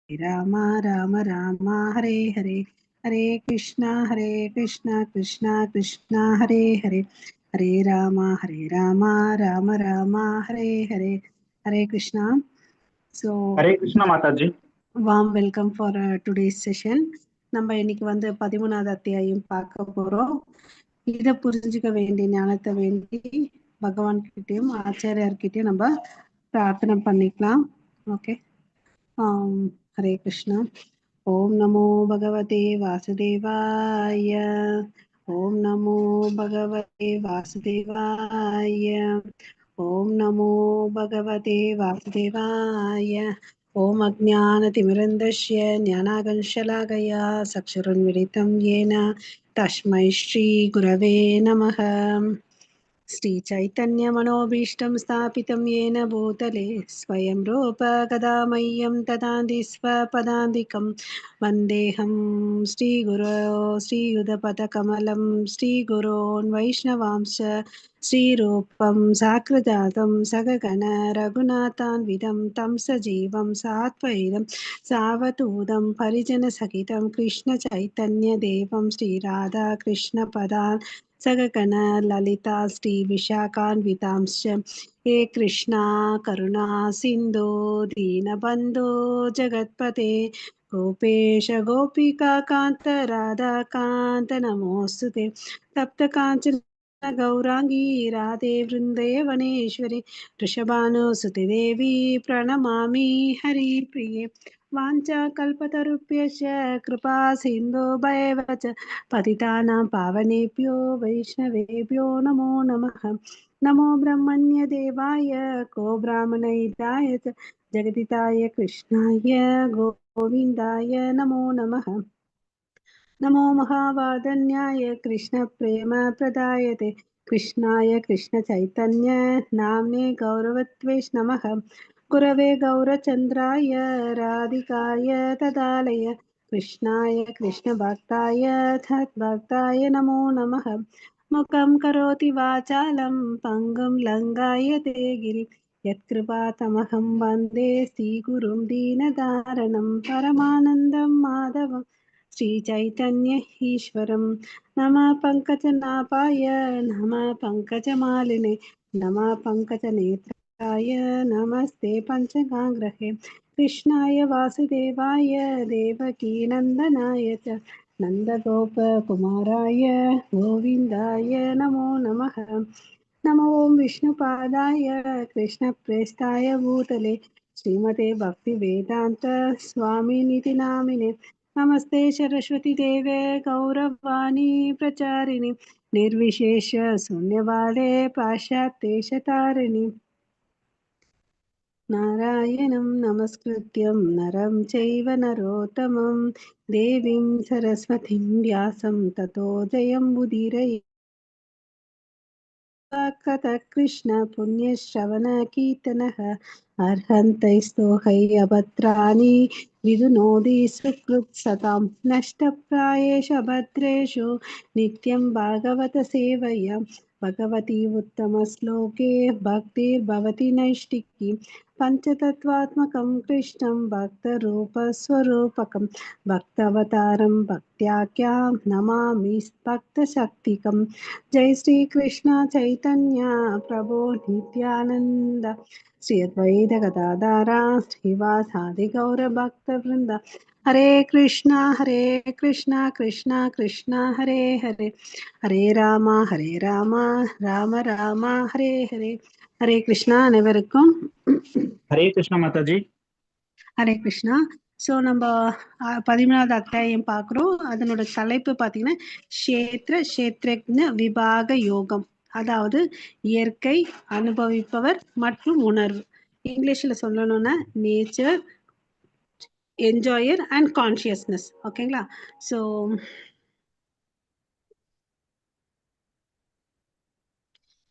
Rama Rama Rama Hare Hare Hare Krishna Krishna Krishna Hare Hare Hare Rama Rama Rama Hare Hare Hare Krishna. So Hare Krishna Mataji. warm welcome for today's session. நம்ம இன்னைக்கு வந்து 13வது அத்தியாயம் பார்க்க போறோம். இதை புரிஞ்சுக்க வேண்டிய ஞானத்தை வேண்டி பகவான் கிட்டயும் ஆச்சாரியார்கிட்டயும் நம்ம பிரார்த்தனை பண்ணிக்கலாம். ஓகே, ஹரே கிருஷ்ணா. ஓம் நமோ பகவதே வாசுதேவாய. ஓம் நமோ பகவதே வாசுதேவாய. ஓம் நமோ பகவதே வாசுதேவாய. ஓம் அஜ்ஞானதிமிரந்தஸ்ய ஞானாகர்ஷலாகயா சக்ஷுருன்மிலிதம் येन तस्मै श्री गुरवे नमः. श्री चैतन्य मनोभीष्टं स्थापितं येन भूतले स्वयं रूप कदा मह्यं ददाति स्वपदान्तिकं वन्देऽहं श्रीगुरो श्रीयुतपदकमलं श्रीगुरोन् वैष्णवांश्च श्रीरूपं साग्रजातं सगगण रघुनाथान्वितं तं सजीवं सात्वैतं सावधूतं परिजनसहितं कृष्णचैतन्यदेवं श्रीराधाकृष्णपदान् सगगण ललिता श्री विशाखान्वितांश्च हे कृष्णा करुणा सिन्धो दीनबन्धो जगत्पते गोपेश गोपिका कान्त राधा कान्त नमोऽस्तुते तप्त काञ्चन गौरांगी राधे वृन्देवनेश्वरी वृषभानुसुते देवी प्रणमामि हरिप्रिये वाञ्छाकल्पतरुभ्यश्च कृपा सिन्धुभैव च पतितानां पावनेभ्यो वैष्णवेभ्यो नमो नमः. नमो ब्रह्मण्य देवाय को ब्राह्मणहिताय च जगदिताय कृष्णाय गोविन्दाय नमो नमः. नमो महावादन्याय कृष्णप्रेम प्रदायते कृष्णाय कृष्णचैतन्य नाम्ने गौरवत्वेष नमः. गुरवे गौरचन्द्राय राधिकाय तदालय कृष्णाय कृष्णभक्ताय तद्भक्ताय नमो नमः. मुखं करोति वाचालं पङ्गुं लङ्घयते गिरिं यत्कृपातमहं वन्दे श्रीगुरुं दीनदारणं परमानन्दं माधवं श्रीचैतन्य ईश्वरं. नमः पङ्कजनाभाय नमः पङ्कजमालिने नमः पङ्कजनेत्राय नमस्ते पञ्चगाङ्ग्रहे कृष्णाय वासुदेवाय देवकीनन्दनाय च नन्दगोपकुमाराय गोविन्दाय नमो नमः. नमो ओं विष्णुपादाय कृष्णप्रेष्ठाय भूतले श्रीमते भक्तिवेदान्त स्वामिनिति नामिने नमस्ते सरस्वती देवे गौरवाणी प्रचारिणि निर्विशेष शून्यवादे पाश्चात्येशतारिणि नारायणं नमस्कृत्यं नरं चैव नरोत्तमं देवीं सरस्वतीं व्यासं ततो जयमुदीरये. कथः कृष्ण पुण्यश्रवणकीर्तनः अर्हन्तैस्तोहैर्यभद्राणि विदुनोति सुकृत्सतां नष्टप्रायेषु भद्रेषु नित्यं भागवत सेवया भगवती उत्तमश्लोके भक्तिर्भवति नैष्टिकी पञ्चतत्त्वात्मकं कृष्णं भक्तरूपस्वरूपकं भक्तावतारं भक्त्याख्यां नमामि भक्तशक्तिकं. जय श्री कृष्ण चैतन्य प्रभो नित्यानंद श्री अद्वैत गदाधर श्रीवासादि गौर भक्त वृंद. हरे कृष्णा कृष्णा कृष्णा हरे हरे हरे राम राम राम हरे हरे. हरे कृष्णा அனைவருக்கும். ஹரே கிருஷ்ணா மாதாஜி. ஹரே கிருஷ்ணா. ஸோ நம்ம 13வது அத்தியாயம் பார்க்குறோம். அதனோட தலைப்பு பார்த்தீங்கன்னா க்ஷேத்ரஜ்ஞ விபாக யோகம், அதாவது இயற்கை, அனுபவிப்பவர் மற்றும் உணர்வு. இங்கிலீஷில் சொல்லணும்னா நேச்சர், என்ஜாயர் அண்ட் கான்ஷியஸ்னஸ். ஓகேங்களா? ஸோ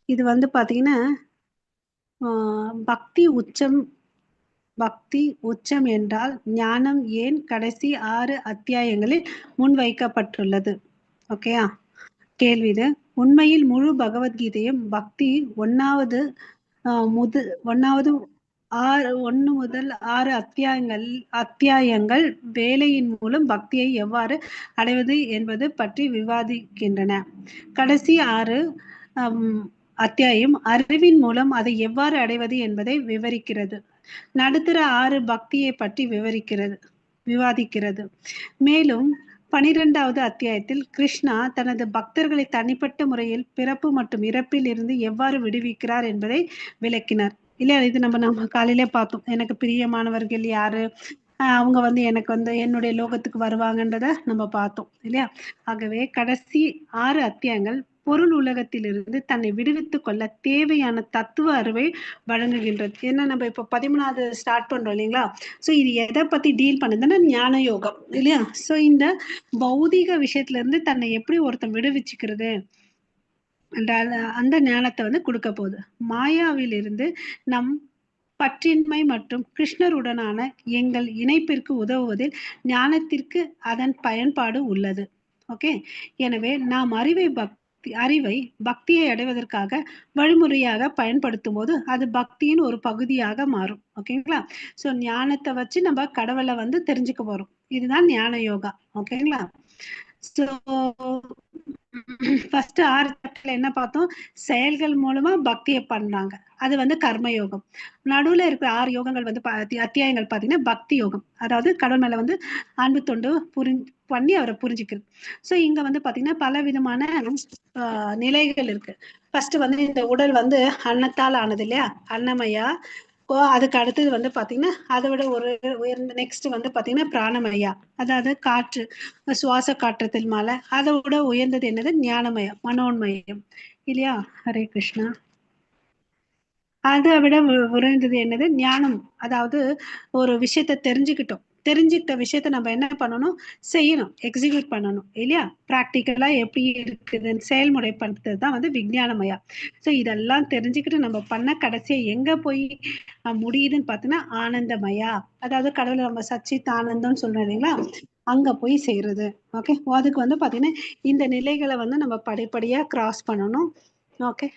இது வந்து பார்த்தீங்கன்னா பக்தி உச்சம் என்றால் ஞானம் ஏன் கடைசி 6 அத்தியாயங்களில் முன்வைக்கப்பட்டுள்ளது. ஓகேயா? கேள்வி இது. உண்மையில் முழு பகவத்கீதையும் பக்தி 1வது 1 முதல் 6 அத்தியாயங்கள் வேலையின் மூலம் பக்தியை எவ்வாறு அடைவது என்பது பற்றி விவாதிக்கின்றன. கடைசி 6 அத்தியாயம் அறிவின் மூலம் அதை எவ்வாறு அடைவது என்பதை விவரிக்கிறது. நடுத்தர 6 பக்தியை பற்றி விவாதிக்கிறது. மேலும் 12வது அத்தியாயத்தில் கிருஷ்ணா தனது பக்தர்களை தனிப்பட்ட முறையில் பிறப்பு மற்றும் இறப்பில் இருந்து எவ்வாறு விடுவிக்கிறார் என்பதை விளக்கினார். இல்லையா, இது நம்ம காலையிலே பார்த்தோம். எனக்கு பிரியமானவர்கள் யாரு, அவங்க எனக்கு என்னுடைய லோகத்துக்கு வருவாங்கன்றத நம்ம பார்த்தோம் இல்லையா. ஆகவே கடைசி 6 அத்தியாயங்கள் பொருள் உலகத்திலிருந்து தன்னை விடுவித்துக் கொள்ள தேவையான தத்துவ அறிவை வழங்குகின்றது. ஏன்னா நம்ம இப்போ 13வது ஸ்டார்ட் பண்றோம் இல்லைங்களா. ஸோ இது எதை பத்தி டீல் பண்ணுதுன்னா ஞான யோகம் இல்லையா. ஸோ இந்த பௌதிக விஷயத்துல இருந்து தன்னை எப்படி ஒருத்தன் விடுவிச்சுக்கிறது அந்த ஞானத்தை கொடுக்க போகுது. மாயாவில் இருந்து நம் பற்றின்மை மற்றும் கிருஷ்ணருடனான எங்கள் இணைப்பிற்கு உதவுவதில் ஞானத்திற்கு அதன் பயன்பாடு உள்ளது. ஓகே, எனவே நாம் அறிவை பக்தியை அடைவதற்காக வழிமுறையாக பயன்படுத்தும் போது அது பக்தியின் ஒரு பகுதியாக மாறும். ஓகேங்களா. ஸோ ஞானத்தை வச்சு நம்ம கடவுளை தெரிஞ்சுக்க போறோம். இதுதான் ஞான யோகா. ஓகேங்களா. ஸோ ஃபர்ஸ்ட் 6 சாப்டர்ல என்ன பார்த்தோம், செயல்கள் மூலமா பக்தியை பண்றாங்க. அது கர்மயோகம். நடுவுல இருக்கிற 6 யோகங்கள் அத்தியாயங்கள் பாத்தீங்கன்னா பக்தி யோகம். அதாவது கடவுள் மேல அன்பு தொண்டு பண்ணி அவரை புரிஞ்சுக்கிறது. ஸோ இங்க பாத்தீங்கன்னா பல விதமான நிலைகள் இருக்கு. ஃபர்ஸ்ட் இந்த உடல் அன்னத்தால் ஆனது இல்லையா, அன்னமயா. அதுக்கு அடுத்தது பாத்தீங்கன்னா அதை விட ஒரு உயர்ந்த நெக்ஸ்ட் பாத்தீங்கன்னா பிராணமயா, அதாவது காற்று, சுவாச காற்றத்தில் மேல. அதை விட உயர்ந்தது என்னது, ஞானமயம், மனோன்மயம் இல்லையா. ஹரே கிருஷ்ணா. அதை விட உயர்ந்தது என்னது, ஞானம். அதாவது ஒரு விஷயத்த தெரிஞ்சுக்கிட்ட விஷயத்த நம்ம என்ன பண்ணணும், செய்யணும், எக்ஸிக்யூட் பண்ணணும் இல்லையா. பிராக்டிக்கலா எப்படி இருக்குதுன்னு செயல்முறை பண்றது தான் விஞ்ஞானமயா. ஸோ இதெல்லாம் தெரிஞ்சுக்கிட்டு நம்ம பண்ண கடைசியா எங்க போய் முடியுதுன்னு பார்த்தீங்கன்னா ஆனந்தமயா. அதாவது கடவுளை நம்ம சச்சித் ஆனந்தம்னு சொல்றோம் இல்லைங்களா, அங்க போய் செய்யறது. ஓகே, அதுக்கு பாத்தீங்கன்னா இந்த நிலைகளை நம்ம படிப்படியா கிராஸ் பண்ணணும். ஓகே.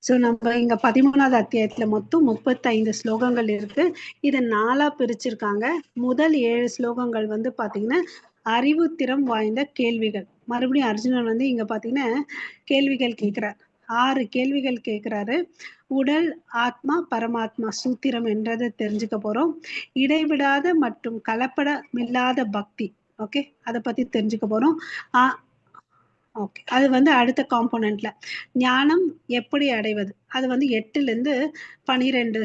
ஸோ நம்ம இங்க 13வது அத்தியாயத்துல மொத்தம் 35 ஸ்லோகங்கள் இருக்கு. இதை 4ஆ பிரிச்சிருக்காங்க. முதல் 7 ஸ்லோகங்கள் பாத்தீங்கன்னா அறிவு திறம் வாய்ந்த கேள்விகள். மறுபடியும் அர்ஜுனன் இங்க பாத்தீங்கன்னா கேள்விகள் கேட்கிறார். 6 கேள்விகள் கேட்கிறாரு. உடல், ஆத்மா, பரமாத்மா சூத்திரம் என்றதை தெரிஞ்சுக்க போறோம். இடைவிடாத மற்றும் கலப்படமில்லாத பக்தி. ஓகே, அதை பத்தி தெரிஞ்சுக்க போறோம். ஓகே, அது அடுத்த காம்போனன்ட்ல ஞானம் எப்படி அடைவது, அது 8ல இருந்து 12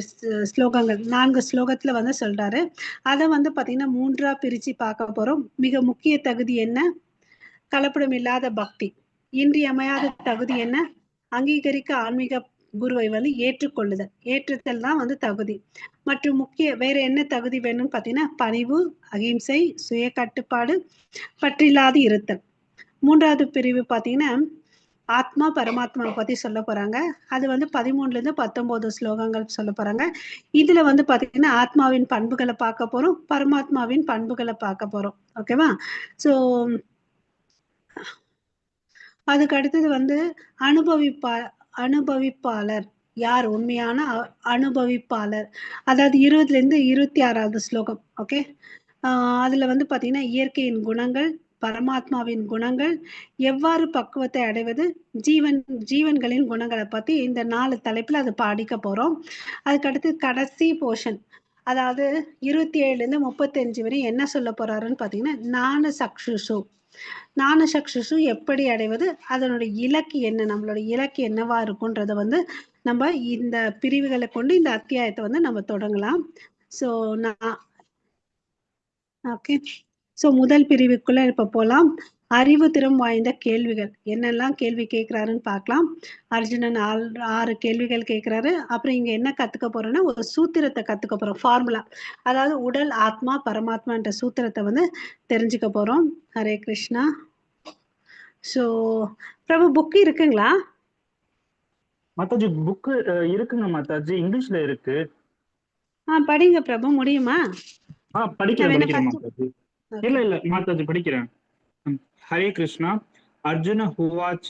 ஸ்லோகங்கள் 4 ஸ்லோகத்துல சொல்றாரு. அதை பாத்தீங்கன்னா 3ஆ பிரிச்சு பார்க்க போறோம். மிக முக்கிய தகுதி என்ன, கலப்படம் இல்லாத பக்தி. இன்றியமையாத தகுதி என்ன, அங்கீகரிக்க ஆன்மீக குருவை ஏற்றுக்கொள்ளுதல். ஏற்றுதல் தான் தகுதி. மற்றும் வேற என்ன தகுதி வேணும்னு பாத்தீங்கன்னா பணிவு, அகிம்சை, சுய கட்டுப்பாடு, பற்றில்லாது இருத்தல். 3வது பிரிவு பாத்தீங்கன்னா ஆத்மா பரமாத்மா பத்தி சொல்ல போறாங்க. அது 13ல இருந்து 19 ஸ்லோகங்கள் சொல்ல போறாங்க. இதுல பாத்தீங்கன்னா ஆத்மாவின் பண்புகளை பார்க்க போறோம், பரமாத்மாவின் பண்புகளை பார்க்க போறோம். ஓகேவா. சோ அதுக்கு அடுத்தது அனுபவிப்பாளர் யார், உண்மையான அனுபவிப்பாளர். அதாவது 20ல இருந்து 26வது ஸ்லோகம். ஓகே, அதுல பாத்தீங்கன்னா இயற்கையின் குணங்கள், பரமாத்மாவின் குணங்கள், எவ்வாறு பக்குவத்தை அடைவது, ஜீவன்களின் குணங்களை பத்தி இந்த 4 தலைப்புல அது படிக்க போறோம். அதுக்கடுத்து கடைசி போர்ஷன், அதாவது 27ல இருந்து 35 வரை என்ன சொல்ல போறாருன்னு பாத்தீங்கன்னா ஞான சக்ஷுஷு எப்படி அடைவது, அதனுடைய இலக்கு என்ன, நம்மளோட இலக்கு என்னவா இருக்கும்ன்றத நம்ம இந்த பிரிவுகளை கொண்டு இந்த அத்தியாயத்தை நம்ம தொடங்கலாம். ஸோ ஓகே, ஸோ முதல் பிரிவுக்குள்ள இப்ப போலாம். அறிவு திறம் வாய்ந்த கேள்விகள், என்னெல்லாம் கேள்வி கேட்கிறாருன்னு பார்க்கலாம். அர்ஜுனன் 6 கேள்விகள் கேட்கிறாரு. அப்புறம் இங்க என்ன கத்துக்க போறோம்னா ஒரு சூத்திரத்தை கத்துக்க போறோம், ஃபார்முலா. அதாவது உடல், ஆத்மா, பரமாத்மான்ற சூத்திரத்தை தெரிஞ்சுக்க போறோம். ஹரே கிருஷ்ணா. ஸோ பிரபு புக் இருக்குங்களா? மாதாஜி புக் இருக்குங்க மாதாஜி, இங்கிலீஷ்ல இருக்கு. படிங்க பிரபு, முடியுமா? படிக்கிறேன் மாதாஜி. இல்ல மாதாஜி படிக்கிறேன். ஹரே கிருஷ்ணா. அர்ஜுன ஹுவாச்ச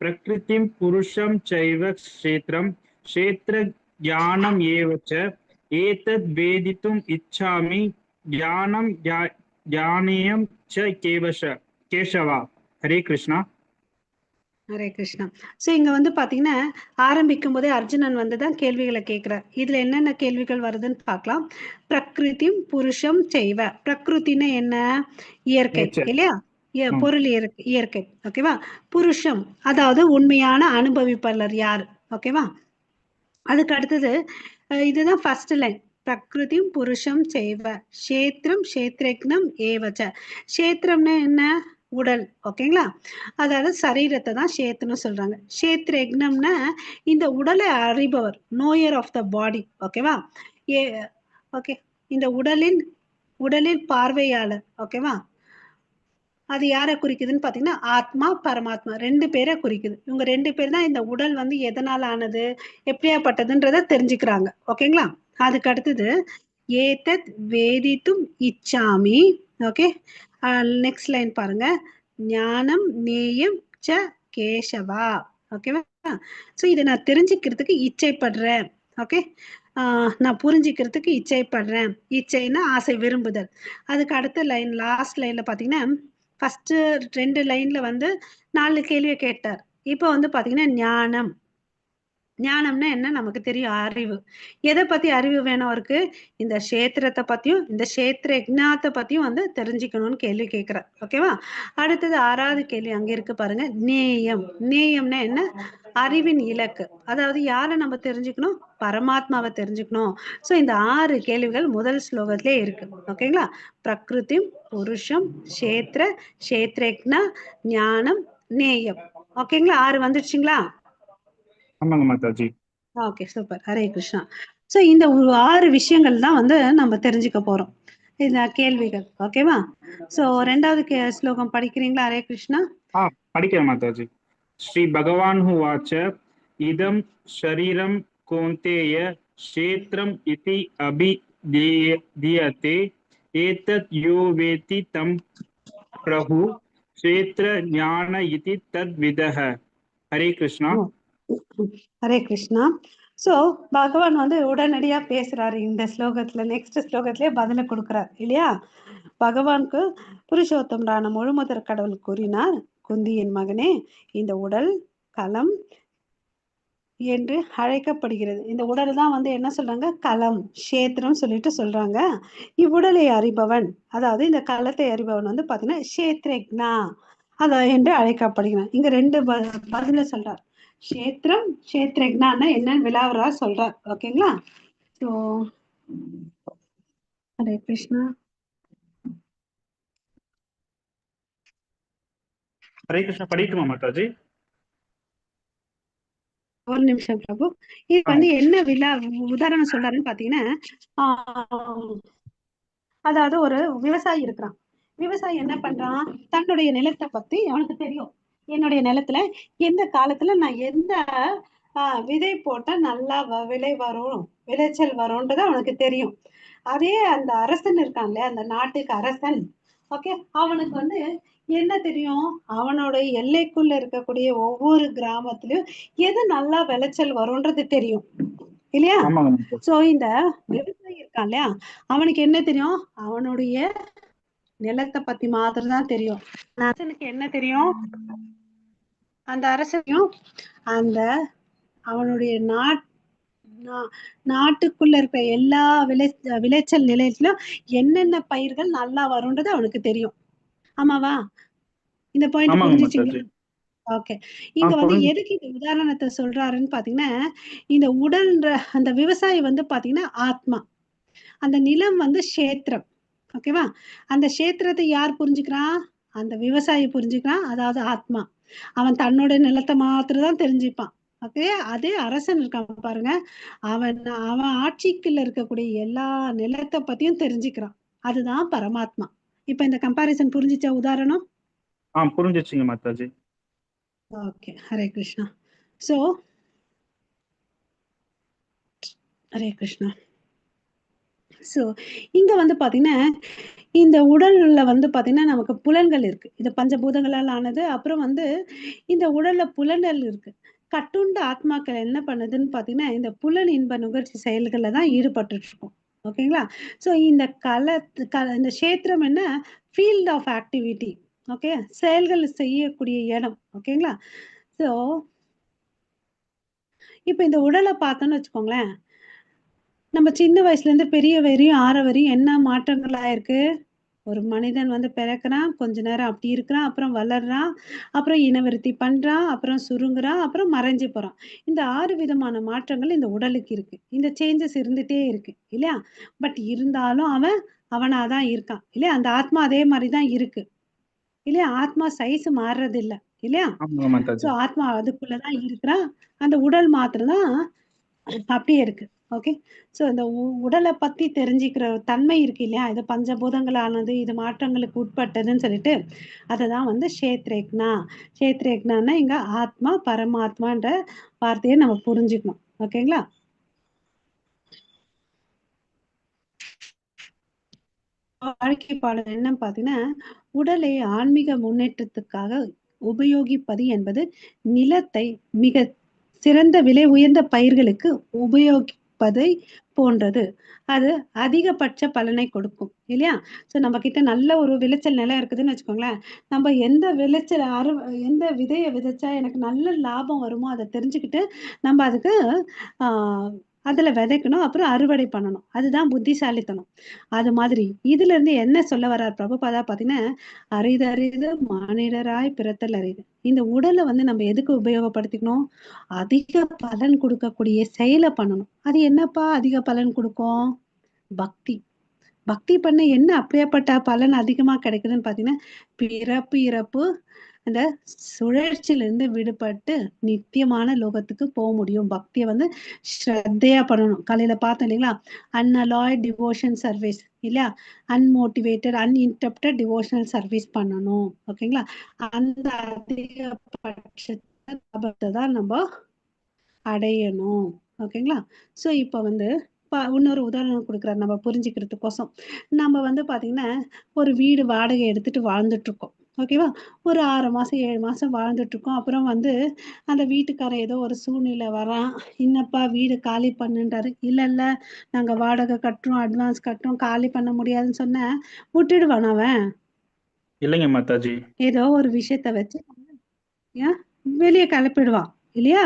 பிரகிருதிம் புருஷம் சைவ க்ஷேத்ரம் க்ஷேத்ர ज्ञानम् एव च एतद् वेदितुम् इच्छामि ज्ञानं ज्ञानेयं च केशवा. हरे कृष्णा. ஹரே கிருஷ்ணா. ஸோ இங்க வந்து பாத்தீங்கன்னா ஆரம்பிக்கும் போதே அர்ஜுனன் வந்துதான் கேள்விகளை கேட்கிறார். இதுல என்னென்ன கேள்விகள் வருதுன்னு பார்க்கலாம். பிரகிருதிம் புருஷம் செய்வ. பிரகிருத்தின்னு என்ன? இயற்கை இல்லையா? பொருள் இயற்கை. ஓகேவா? புருஷம் அதாவது உண்மையான அனுபவிப்பாளர் யார்? ஓகேவா? அதுக்கு அடுத்தது இதுதான் ஃபர்ஸ்ட் லைன். பிரகிருதிம் புருஷம் செய்வ கஷேத்திரம் கஷேத்ரக்னம் ஏவச்ச. கஷேத்திரம்னா என்ன? உடல். ஓகேங்களா? அதாவது சரீரத்தை தான் கஷேத்திரம்னு சொல்றாங்க. கஷேத்ரக்னம்னா இந்த உடலை அறிபவர், நோயர் ஆஃப் த பாடி. ஓகேவா? ஓகே, இந்த உடலின் பார்வையாளர். ஓகேவா? அது யாரை குறிக்குதுன்னு பாத்தீங்கன்னா ஆத்மா பரமாத்மா ரெண்டு பேரை குறிக்குது. இவங்க ரெண்டு பேர் தான் இந்த உடல் வந்து எதனால ஆனது, எப்படியாப்பட்டதுன்றத தெரிஞ்சுக்கிறாங்க. ஓகேங்களா? அதுக்கு அடுத்தது ஏதத் வேதித்தும் இச்சாமி. ஓகே, நெக்ஸ்ட் லைன் பாருங்க. ஞானம் நேயம் ச கேசவா. ஓகேவா? ஸோ இதை நான் தெரிஞ்சுக்கிறதுக்கு இச்சைப்படுறேன். ஓகே, நான் புரிஞ்சுக்கிறதுக்கு இச்சைப்படுறேன். இச்சைன்னா ஆசை, விரும்புதல். அதுக்கு அடுத்த லைன், லாஸ்ட் லைன்ல பாத்தீங்கன்னா ஃபர்ஸ்ட் 2 லைன்ல வந்து 4 கேள்வியை கேட்டார். இப்போ வந்து பாத்தீங்கன்னா ஞானம். ஞானம்னா என்ன? நமக்கு தெரியும், அறிவு. எதை பத்தி அறிவு வேணும் அவருக்கு? இந்த கஷேத்திரத்தை பத்தியும் இந்த கஷேத்திர யஜ்ஞாத்தை பத்தியும் வந்து தெரிஞ்சுக்கணும்னு கேள்வி கேட்கிறார். ஓகேவா? அடுத்தது 6வது கேள்வி அங்க இருக்கு பாருங்க. நேயம். நேயம்னா என்ன? அறிவின் இலக்கு. அதாவது யாரை நம்ம தெரிஞ்சுக்கணும்? பரமாத்மாவை தெரிஞ்சுக்கணும். சோ இந்த 6 கேள்விகள் முதல் ஸ்லோகத்திலே இருக்கு. ஓகேங்களா? பிரகிருதி புருஷம் கஷேத்திர கஷேத்ரக்னா ஞானம் நேயம். ஓகேங்களா? 6 வந்துடுச்சுங்களா? ஆமாங்க Mataji. Okay, super. Hare Krishna. So இந்த 6 விஷயங்கள் தான் வந்து நம்ம தெரிஞ்சுக்க போறோம், இந்த கேள்விகள். ஓகேவா? சோ 2வது ஸ்லோகம் படிக்கிறீங்களா? ஹரே கிருஷ்ணா. படிக்கிறேன் மாதாஜி. ஸ்ரீ பகவான் உவாச்ச இதம் ஷரீரம் கௌந்தேய க்ஷேத்ரம் இதி அபிதீயதே ஏதத் யோ வேத்தி தம் பிரபு க்ஷேத்ர ஞான இதி தத்விதஹ. ஹரே கிருஷ்ணா. ஹரே கிருஷ்ணா. சோ பகவான் வந்து உடனடியா பேசுறாரு இந்த ஸ்லோகத்துல. நெக்ஸ்ட் ஸ்லோகத்திலேயே பதில கொடுக்கிறார் இல்லையா? பகவானுக்கு புருஷோத்தமரான முழுமுதற் கடவுள் கூறினார், குந்தியின் மகனே, இந்த உடல் களம் என்று அழைக்கப்படுகிறது. இந்த உடல் தான் வந்து என்ன சொல்றாங்க? களம், கஷேத்திரம் சொல்லிட்டு சொல்றாங்க. இவ்வுடலை அறிபவன், அதாவது இந்த களத்தை அறிபவன் வந்து பாத்தீங்கன்னா கஷேத்ரக்னா அத என்று அழைக்கப்படுகிறான். இங்க 2 பதில சொல்றார். கஷேத்திரம் கஷேத்ரக்னா என்னன்னு விலாவரா சொல்றார். ஓகேங்களா? சோ ஹரே கிருஷ்ணா. ஹரே கிருஷ்ணா. படிக்குமா மாதாஜி? ஒரு நிமிஷம் பிரபு. இது வந்து என்ன உதாரணம் சொல்றாருன்னு பாத்தீங்கன்னா, அதாவது ஒரு விவசாயி இருக்கிறான். விவசாயி என்ன பண்றான்? தன்னுடைய நிலத்தை பத்தி அவனுக்கு தெரியும். என்னுடைய நிலத்துல எந்த காலத்துல நான் எந்த விதை போட்டா நல்லா விளை வரும், விளைச்சல் வரும்ன்றது அவனுக்கு தெரியும். அதே அந்த அரசன் இருக்கான்ல, அந்த நாட்டுக்கு அரசன், ஓகே, அவனுக்கு வந்து என்ன தெரியும்? அவனோட எல்லைக்குள்ள இருக்கக்கூடிய ஒவ்வொரு கிராமத்திலயும் எது நல்லா விளைச்சல் வரும்ன்றது தெரியும் இல்லையா? சோ இந்த விவசாயி இருக்கான் இல்லையா, அவனுக்கு என்ன தெரியும்? அவனுடைய நிலத்தை பத்தி மாத்திரம் தான் தெரியும். அரசனுக்கு என்ன தெரியும்? அந்த அரசனையும் அந்த அவனுடைய நாட்டுக்குள்ள இருக்க எல்லா விளைச்சல் நிலையத்திலும் என்னென்ன பயிர்கள் நல்லா வரும்ன்றது அவனுக்கு தெரியும். ஆமாவா? இந்த பாயிண்ட் புரிஞ்சுச்சுங்களா? ஓகே. இங்க வந்து எதுக்கு இந்த உதாரணத்தை சொல்றாருன்னு பாத்தீங்கன்னா, இந்த உடல்ன்ற அந்த விவசாயி வந்து பாத்தீங்கன்னா ஆத்மா, அந்த நிலம் வந்து கஷேத்திரம். ஓகேவா? அந்த கஷேத்திரத்தை யார் புரிஞ்சுக்கிறான்? அந்த விவசாயி புரிஞ்சுக்கிறான், அதாவது ஆத்மா. அவன் தன்னோட நிலத்தை மாத்திரம் தான் தெரிஞ்சுப்பான். ஓகே. அதே அரசன் இருக்கான் பாருங்க, அவன் ஆட்சிக்குள்ள இருக்கக்கூடிய எல்லா நிலத்தை பத்தியும் தெரிஞ்சுக்கிறான். அதுதான் பரமாத்மா. இப்ப இந்த கம்பாரிசன் புரிஞ்சுச்சா? உதாரணம் புரிஞ்சிச்சுங்க Mataji. Okay. Hare Krishna. So Hare Krishna. So இங்க வந்து பாத்தீங்கன்னா இந்த உடல்ல வந்து பாத்தீங்கன்னா நமக்கு புலன்கள் இருக்கு. இது பஞ்சபூதங்களால் ஆனது. அப்புறம் வந்து இந்த உடல்ல புலன்கள் இருக்கு. கட்டுண்ட ஆத்மாக்கள் என்ன பண்ணுதுன்னு பாத்தீங்கன்னா இந்த புலன் இன்ப நுகர்ச்சி செயல்கள்ல தான் ஈடுபட்டு இருக்கும். ஓகேங்களா? ஸோ இந்த இந்த கஷேத்திரம் என்ன ஃபீல்ட் ஆஃப் ஆக்டிவிட்டி. ஓகே, செயல்கள் செய்யக்கூடிய இடம். ஓகேங்களா? ஸோ இப்போ இந்த உடலை பார்த்தோன்னு வச்சுக்கோங்களேன், நம்ம சின்ன வயசுல இருந்து பெரிய வரையும் ஆற வரையும் என்ன மாற்றங்கள் ஆயிருக்கு? ஒரு மனிதன் வந்து பிறக்கிறான், கொஞ்ச நேரம் அப்படி இருக்கிறான், அப்புறம் வளர்றான், அப்புறம் இனவிருத்தி பண்றான், அப்புறம் சுருங்குறான், அப்புறம் மறைஞ்சு போறான். இந்த 6 விதமான மாற்றங்கள் இந்த உடலுக்கு இருக்கு. இந்த சேஞ்சஸ் இருந்துட்டே இருக்கு இல்லையா? பட் இருந்தாலும் அவன் அவனா தான் இருக்கான் இல்லையா? அந்த ஆத்மா அதே மாதிரி தான் இருக்கு இல்லையா? ஆத்மா சைஸ் மாறுறது இல்ல இல்லையா? ஆமாங்க ஸோ மாதாஜி. ஆத்மா அதுக்குள்ள தான் இருக்கிறான். அந்த உடல் மாத்திரம் தான் அப்படியே இருக்கு. ஓகே. ஸோ இந்த உடலை பத்தி தெரிஞ்சுக்கிற தன்மை இருக்கு இல்லையா? இது பஞ்சபூதங்களானது, இது மாற்றங்களுக்கு உட்பட்டதுன்னு சொல்லிட்டு, அததான் வந்து க்ஷேத்ரேக்னா. க்ஷேத்ரேக்னான்னா இங்க ஆத்மா, பரமாத்மான்ற வார்த்தையை நம்ம புரிஞ்சுக்கணும். ஓகேங்களா? வாழ்க்கை பாடம் என்னன்னு பார்த்தீங்கன்னா, உடலை ஆன்மீக முன்னேற்றத்துக்காக உபயோகிப்பது என்பது நிலத்தை மிக சிறந்த விலை உயர்ந்த பயிர்களுக்கு உபயோகிப்பதை போன்றது. அது அதிகபட்ச பலனை கொடுக்கும் இல்லையா? ஸோ நம்ம கிட்ட நல்ல ஒரு விளைச்சல் நிலம் இருக்குதுன்னு வச்சுக்கோங்களேன். நம்ம எந்த விளைச்சல் எந்த விதைய விதைச்சா எனக்கு நல்ல லாபம் வருமோ அத தெரிஞ்சுக்கிட்டு, நம்ம அதுக்கு ஆ அதுல விதைக்கணும். அப்புறம் அறுவடை பண்ணணும். அதுதான் புத்திசாலித்தனம். அது மாதிரி இதிலிருந்து என்ன சொல்ல வர்றார் பிரபுபாதா பார்த்தீங்கன்னா, "அரிதரிது மானிடராய் பிறத்தல் அரிது." இந்த உடல வந்து நம்ம எதுக்கு உபயோகப்படுத்திக்கணும்? அதிக பலன் குடுக்கக்கூடிய செயல பண்ணணும். அது என்னப்பா அதிக பலன் குடுக்கும்? பக்தி. பக்தி பண்ண என்ன அப்படியாப்பட்ட பலன் அதிகமா கிடைக்குதுன்னு பார்த்தீங்கன்னா, பிறப்பு, இறப்பு அந்த சுழற்சியிலிருந்து விடுபட்டு நித்தியமான லோகத்துக்கு முடியும். பக்திய வந்து ஸ்ரத்தையா பண்ணணும். காலையில பார்த்தோம் இல்லைங்களா? அன்அலாய்ட் டிவோஷன் சர்வீஸ் இல்லையா? அன்மோட்டிவேட்டட், அன்இன்டரப்டட் டிவோஷனல் சர்வீஸ் பண்ணணும். ஓகேங்களா? அந்த அதிகபட்ச லாபத்த தான் நம்ப அடையணும். ஓகேங்களா? ஸோ இப்ப வந்து இன்னொரு உதாரணம் குடுக்குறாரு நம்ம புரிஞ்சுக்கிறதுக்கோசம். நம்ம வந்து பார்த்தீங்கன்னா, ஒரு வீடு வாடகை எடுத்துட்டு வாழ்ந்துட்டுருக்கோம். ஓகேவா? ஒரு 6 மாசம், 7 மாசம் வாழ்ந்துட்டுருக்கோம். அப்புறம் வந்து அந்த வீட்டுக்காரன் ஏதோ ஒரு சூழ்நிலை வரான். "என்னப்பா வீடு காலி பண்ணுன்றாரு." "இல்ல, இல்ல நாங்க வாடகை கட்டுறோம், அட்வான்ஸ் கட்டுறோம், காலி பண்ண முடியாதுன்னு" சொன்னா, விட்டுடுவானா அவன்? இல்லைங்க மாதாஜி. ஏதோ ஒரு விஷயத்த வச்சு ஏன் வெளிய கிளப்பிடுவான். இல்லையா?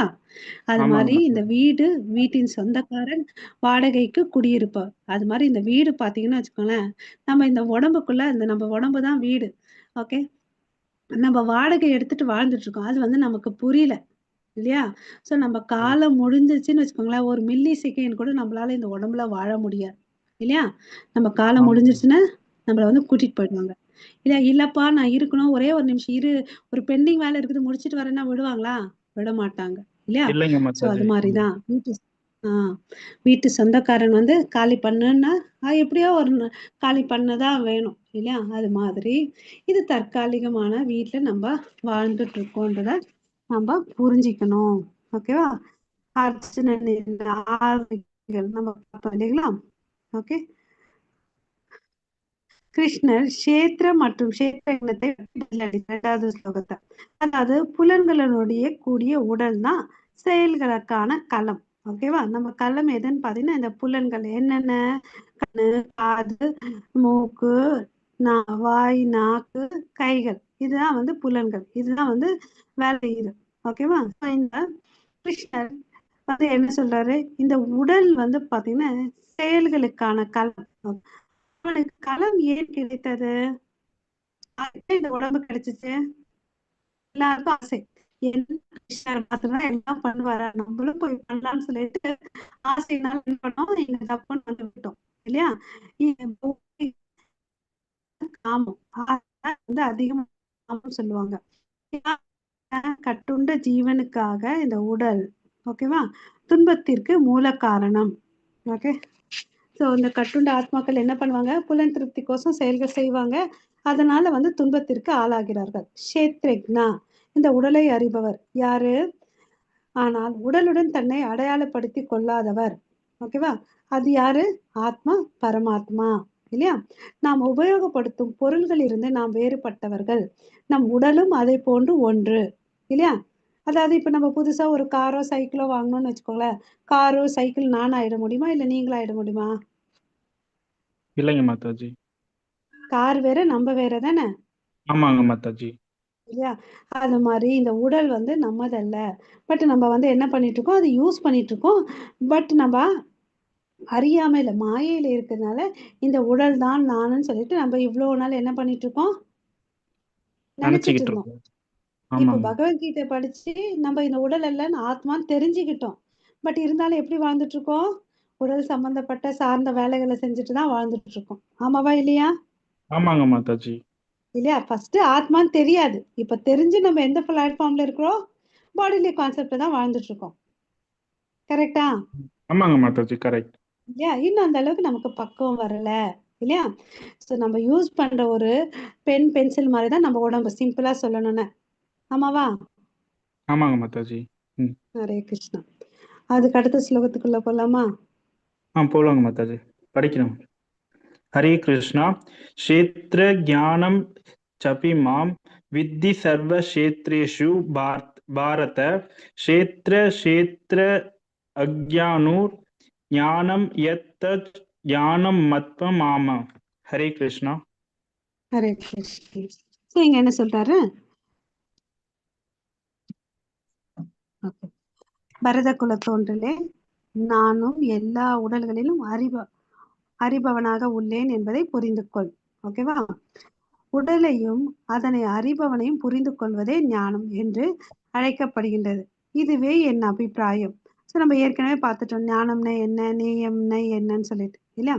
அது ஆமாங்க மாரி இந்த மாதாஜி. வீடு, வீட்டின் சொந்தக்காரன், வாடகைக்கு குடியிருப்பவர். அது மாரி இந்த வீடு பார்த்தீங்கன்னு வச்சுக்கோங்களேன், நம்ம இந்த உடம்புக்குள்ள நம்ம உடம்பு தான் வீடு. ஓகே. நம்ம வாடகை எடுத்துட்டு வாழ்ந்துட்டு இருக்கோம். அது வந்து நமக்கு புரியல. இல்லையா? ஸோ நம்ம காலம் முடிஞ்சிருச்சுன்னு வச்சுக்கோங்களேன், ஒரு மில்லி செகண்ட் கூட நம்மளால இந்த உடம்புல வாழ முடியாது. இல்லையா? நம்ம காலம் ஆமாங்க. முடிஞ்சிருச்சுன்னா, நம்மள வந்து கூட்டிட்டு போயிடுவாங்க. இல்ல இல்லப்பா நான் இருக்கணும். ஒரே ஒரு நிமிஷம் இரு. ஒரு பெண்டிங் வேலை இருக்குது முடிச்சுட்டு வரேன்னா விடுவாங்களா? விட மாட்டாங்க. இல்லையா? இல்லைங்க ஸோ அது மாதாஜி. மாரி ஆமா. தான். ஆ வீட்டு சொந்தக்காரன் வந்து காலி பண்ணுன்னா, எப்படியோ ஒரு காலி பண்ண தான் வேணும். இல்லையா? அது மாதிரி இது தற்காலிகமான வீட்ல நம்ப வாழ்ந்துட்டு இருக்கோன்றத நம்ப புரிஞ்சுக்கணும். ஓகேவா? அர்ஜுனனின் ஆவிகள் நம்ம பார்த்தோம் இல்லைங்களா? ஓகே. கிருஷ்ணர் க்ஷேத்திர மற்றும் க்ஷேத்திர எண்ணத்தை அடிக்கிறார் 2வது ஸ்லோகத்தை. அதாவது புலன்களுடைய கூடிய உடல் தான் செயல்களுக்கான களம். ஓகேவா? நம்ம களம் எதுன்னு பார்த்தீங்கன்னா, இந்த புலன்கள் என்னென்ன? கண்ணு, காது, மூக்கு, வாய், நாக்கு, கைகள். இதுதான் வந்து புலன்கள். இதுதான் வந்து வேலை செய்யுது. ஓகேவா? இந்த கிருஷ்ணர் வந்து என்ன சொல்றாரு? இந்த உடல் வந்து பார்த்தீங்கன்னா, செயல்களுக்கான களம். அவனுக்கு களம் ஏன் கிடைத்தது? அதுக்கு இந்த உடம்பு கிடைச்சுச்சு. எல்லாருக்கும் ஆசை. என்ன கிருஷ்ணர் மாத்திரம் எல்லாம் பண்ணுவாரா? நம்மளும் போய் பண்ணலாம்னு சொல்லிட்டு ஆசையினால என்ன பண்ணோம்? இங்க தப்புன்னு வந்து விட்டோம். இல்லையா? காமம். வந்து அதிகமா காமம்னு சொல்லுவாங்க. கட்டுண்ட ஜீவனுக்காக இந்த உடல் ஓகேவா துன்பத்திற்கு மூல காரணம். ஓகே. ஸோ இந்த கட்டுண்ட ஆத்மாக்கள் என்ன பண்ணுவாங்க? புலன் திருப்திக்கோசம் செயல்கள் செய்வாங்க. அதனால வந்து துன்பத்திற்கு ஆளாகிறார்கள். க்ஷேத்ரக்னா இந்த உடலை அறிபவர் யாரு? ஆனால் உடலுடன் தன்னை அடையாளப்படுத்தி கொள்ளாதவர். ஓகேவா? அது யாரு? ஆத்மா, பரமாத்மா. இல்லையா? நாம் உபயோகப்படுத்தும் பொருள்கள் இருந்து நாம் வேறுபட்டவர்கள். நம் உடலும் அதை போன்று ஒன்று. இல்லையா? அதாவது இப்ப நம்ம புதுசா ஒரு காரோ சைக்கிளோ வாங்கணும்னு வச்சுக்கோங்களேன், காரோ சைக்கிள் நானா ஆயிட முடியுமா இல்ல நீங்களா ஆயிட முடியுமா? இல்லைங்க மாதாஜி. கார் வேற நம்ம வேற தானே, ஆமாங்க மாதாஜி. இல்லையா? அது மாதிரி இந்த உடல் வந்து நம்மதல்ல. பட் நம்ம வந்து என்ன பண்ணிட்டு இருக்கோம், அதை யூஸ் பண்ணிட்டு இருக்கோம். பட் நம்ம அறியாமையில மாயையில இருக்கிறதுனால இந்த உடல் தான் நானுன்னு சொல்லிட்டு நம்ம இவ்வளவு நாள் என்ன பண்ணிட்டு இருக்கோம், நினைச்சிட்டு நினைச்சுக்கிட்டு இருந்தோம். இருக்கோம். இப்ப ஆமாங்க. பகவத்கீதை படிச்சு நம்ம இந்த உடல் அல்லன்னு ஆத்மான்னு தெரிஞ்சுக்கிட்டோம். பட் இருந்தாலும் எப்படி வாழ்ந்துட்டு இருக்கோம், உடல் சம்பந்தப்பட்ட சார்ந்த வேலைகளை செஞ்சுட்டு தான் வாழ்ந்துட்டு இருக்கோம். ஆமாவா இல்லையா? ஆமாங்க மாதாஜி. இல்லையா? ஃபர்ஸ்ட் ஆத்மான்னு தெரியாது. இப்ப தெரிஞ்சு நம்ம எந்த பிளாட்ஃபார்ம்ல இருக்கிறோம், பாடிலி கான்செப்ட் தான் வாழ்ந்துட்டு இருக்கோம். கரெக்டா? ஆமாங்க மாதாஜி, கரெக்ட். இல்லையா? இன்னும் அந்த அளவுக்கு நமக்கு பக்குவம் வரல. இல்லையா? ஸோ நம்ம யூஸ் பண்ற ஒரு பென் பென்சில் மாதிரி தான் நம்ம உடம்பு, சிம்பிளா சொல்லணும்னா. ஆமாவா? ஆமாங்க மாதாஜி. ம். ஹரே கிருஷ்ணா. அதுக்கு அடுத்த ஸ்லோகத்துக்குள்ள போலாமா? போலாங்க மாதாஜி. படிக்கிறோம். ஹரே கிருஷ்ணா. க்ஷேத்ர ஞானம் சபி மாம் வித்தி சர்வ க்ஷேத்ரேஷு பாரத க்ஷேத்ர க்ஷேத்ர அக்ஞானூர் ஞானம் யத்தத் ஞானம் மத்வம் ஆம. ஹரே கிருஷ்ணா. ஹரே கிருஷ்ணா. ஸோ இங்க என்ன சொல்றாரு? Okay. பரத குல தோன்றலே, நானும் எல்லா உடல்களிலும் அறிபவனாக உள்ளேன் என்பதை புரிந்து கொள். ஓகேவா? உடலையும் அதனை அறிபவனையும் புரிந்து கொள்வதே ஞானம் என்று அழைக்கப்படுகின்றது. இதுவே என் அபிப்பிராயம். ஸோ நம்ம ஏற்கனவே பார்த்துட்டோம் ஞானம்னா என்ன, நேயம்னா என்னன்னு சொல்லிட்டு, இல்லையா?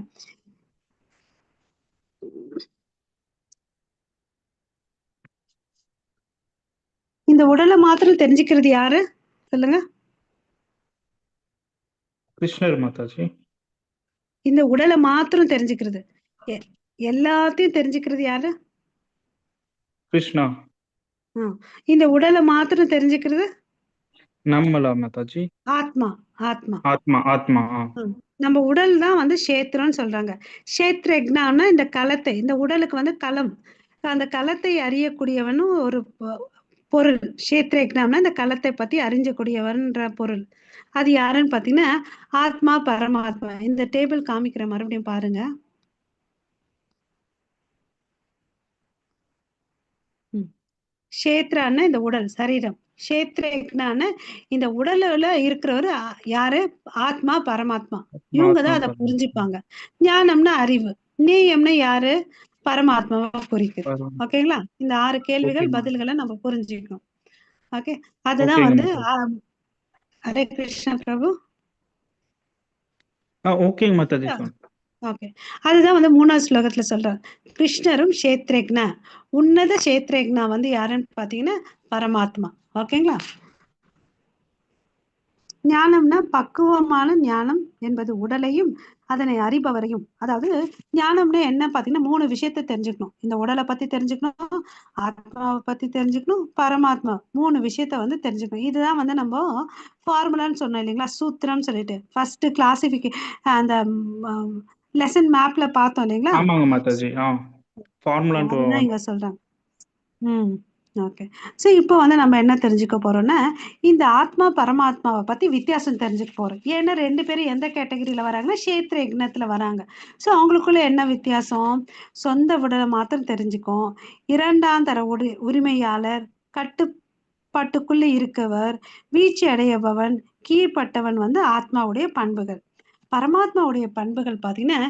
இந்த உடலை மாத்திரம் தெரிஞ்சுக்கிறது யாரு சொல்லுங்க? கிருஷ்ணர் மாதாஜி. இந்த உடலை மாத்திரம் தெரிஞ்சுக்கிறது, எல்லாத்தையும் தெரிஞ்சுக்கிறது யாரு? கிருஷ்ணா. இந்த உடலை மாத்திரம் தெரிஞ்சுக்கிறது நம்மளா மாதாஜி? ஆத்மா. ஆத்மா. ஆத்மா ஆத்மா. நம்ம உடல் தான் வந்து கஷேத்திரம்னு சொல்றாங்க. கஷேத்ரஜ்ஞான்னா இந்த களத்தை, இந்த உடலுக்கு வந்து களம், அந்த களத்தை அறியக்கூடியவனும் ஒரு பொருள். கஷேத்ரஜ்ஞான்னா இந்த களத்தை பத்தி அறிஞ்சக்கூடியவன்ற பொருள். அது யாருன்னு பாத்தீங்கன்னா ஆத்மா பரமாத்மா. இந்த டேபிள் காமிக்கிற மறுபடியும் பாருங்க. கஷேத்ரான்னா இந்த உடல் சரீரம், கஷேத்ரஜ்ஞான இந்த உடல்ல இருக்கிறவர் யாரு? ஆத்மா பரமாத்மா. இவங்க ஆத்மா தான் அதை பரமாத்மா. புரிஞ்சுப்பாங்க. ஞானம்னா அறிவு, நேயம்னா யாரு? பரமாத்மாவை குறிக்குது. ஓகேங்களா? இந்த 6 கேள்விகள் ஓகேங்க. பதில்களை நம்ம புரிஞ்சுக்கணும். ஓகே, அதுதான் ஓகேங்க வந்து மாதாஜி. ஹரே கிருஷ்ணா பிரபு. ஓகேங்க மாதாஜி. ஓகே, அதுதான் வந்து 3வது ஸ்லோகத்துல சொல்றார். கிருஷ்ணரும் கஷேத்ரஜ்ஞா, உன்னத கஷேத்ரஜ்ஞா வந்து யாருன்னு பாத்தீங்கன்னா பரமாத்மா. ஓகேங்களா? ஞானம்னா பக்குவமான ஞானம் என்பது உடலையும் அதனை அறிபவரையும், அதாவது ஞானம்னா என்ன பாத்தீங்கன்னா 3 விஷயத்த தெரிஞ்சுக்கணும். இந்த உடலை பத்தி தெரிஞ்சுக்கணும், ஆத்மாவை பத்தி தெரிஞ்சுக்கணும், பரமாத்மா 3 விஷயத்த வந்து தெரிஞ்சுக்கணும். இதுதான் வந்து நம்ம ஃபார்முலான்னு சொன்னோம் இல்லைங்களா, சூத்திரம் சொல்லிட்டு ஃபர்ஸ்ட் கிளாசிபிகே அந்த லெசன் மேப்ல பார்த்தோம் இல்லைங்களா, ஆமாங்க மாதாஜி. ஃபார்முலா அதுதான் இங்க சொல்றாங்க. ஓகே. ஸோ இப்போ வந்து நம்ம என்ன தெரிஞ்சுக்க போறோம்னா, இந்த ஆத்மா பரமாத்மாவை பத்தி வித்தியாசம் தெரிஞ்சுக்க போறோம். ஏன்னா 2 பேரும் எந்த கேட்டகரியில வராங்கன்னா கஷேத்திர யக்ஞத்துல வராங்க. ஸோ அவங்களுக்குள்ள என்ன வித்தியாசம்? சொந்த உடலை மாத்திரம் தெரிஞ்சுக்கும், இரண்டாம் தர உரிமையாளர், கட்டுப்பாட்டுக்குள்ள இருக்கவர், வீழ்ச்சி அடையபவன், கீழ்ப்பட்டவன் வந்து ஆத்மாவுடைய பண்புகள். பரமாத்மாவுடைய பண்புகள் பார்த்தீங்கன்னா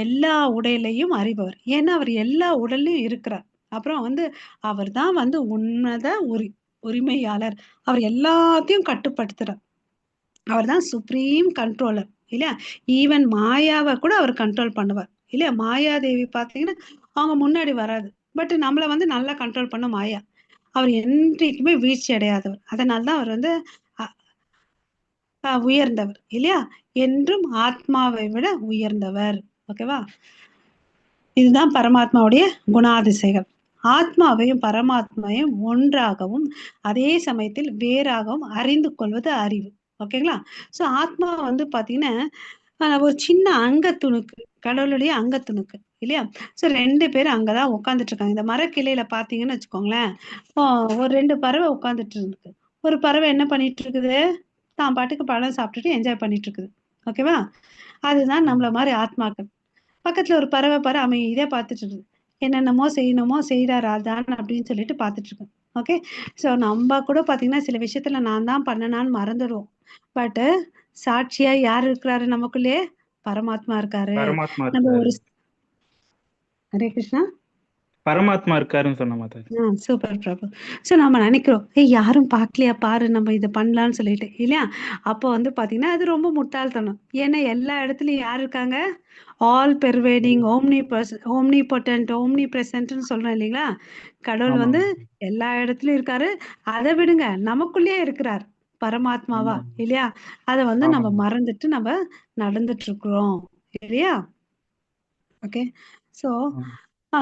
எல்லா உடலையும் அறிபவர். ஏன்னா அவர் எல்லா உடல்லையும் இருக்கிறார். அப்புறம் வந்து அவர் தான் வந்து உன்னத உரிமையாளர். அவர் எல்லாத்தையும் கட்டுப்படுத்துறார். அவர் தான் சுப்ரீம் கண்ட்ரோலர், இல்லையா? ஈவன் மாயாவை கூட அவர் கண்ட்ரோல் பண்ணுவார், இல்லையா? மாயாதேவி பார்த்தீங்கன்னா அவங்க முன்னாடி வராது. பட் நம்மளை வந்து நல்லா கண்ட்ரோல் பண்ண மாயா. அவர் என்றைக்குமே வீழ்ச்சி அடையாதவர். அதனால தான் அவர் வந்து உயர்ந்தவர், இல்லையா? என்றும் ஆத்மாவை விட உயர்ந்தவர். ஓகேவா? இதுதான் பரமாத்மாவுடைய குணாதிசைகள். ஆத்மாவையும் பரமாத்மாவையும் ஒன்றாகவும் அதே சமயத்தில் வேறாகவும் அறிந்து கொள்வது அறிவு. ஓகேங்களா? ஸோ ஆத்மா வந்து பாத்தீங்கன்னா ஒரு சின்ன அங்கத்துணுக்கு, கடவுளுடைய அங்கத்துணுக்கு, இல்லையா? ஸோ 2 பேரும் அங்கதான் உட்காந்துட்டு இருக்காங்க. இந்த மரக்கிளையில பாத்தீங்கன்னு வச்சுக்கோங்களேன், ஒரு 2 பறவை உட்காந்துட்டு இருக்கு. ஒரு பறவை என்ன பண்ணிட்டு இருக்குது, தான் பாட்டுக்கு பழம் சாப்பிட்டுட்டு என்ஜாய் பண்ணிட்டு இருக்குது. ஓகேவா? அதுதான் நம்மள மாதிரி ஆத்மாக்கள். பக்கத்துல ஒரு பறவை பாரு அமைதியா பார்த்துட்டு இருக்குது. என்னென்னமோ செய்யணுமோ செய்டா ராஜான்னு அப்படின்னு சொல்லிட்டு பார்த்துட்டு இருக்கு. ஓகே. ஸோ நம்ம கூட பார்த்தீங்கன்னா சில விஷயத்துல நான் தான் பண்ணனான்னு மறந்துடுவோம். பட் சாட்சியா யார் இருக்கிறாரு நமக்குள்ளே? பரமாத்மா இருக்காரு. பரமாத்மா நம்ம இருக்காரு. ஒரு ஹரே கிருஷ்ணா. பரமாத்மா இருக்காருன்னு சொன்ன மாதாஜி. சூப்பர் பிரபு. ஸோ நம்ம நினைக்கிறோம், ஏய் யாரும் பார்க்கலையா பாரு நம்ம இதை பண்ணலான்னு சொல்லிட்டு இல்லையா? அப்போ வந்து பார்த்தீங்கன்னா அது ரொம்ப முட்டாள்தனம். ஏன்னா எல்லா இடத்துலையும் யார் இருக்காங்க? All pervading omni potent omni பிரசன்ட்னு சொல்றோம் இல்லைங்களா? கடவுள் ஆமா வந்து மாதாஜி. எல்லா இடத்துலயும் இருக்காரு. அதை விடுங்க, நமக்குள்ளேயே இருக்கிறார் பரமாத்மாவா ஆமா இல்லையா? அதை வந்து ஆமா நம்ம மறந்துட்டு நம்ம நடந்துட்டு இருக்கிறோம் இல்லையா? ஓகே. ஸோ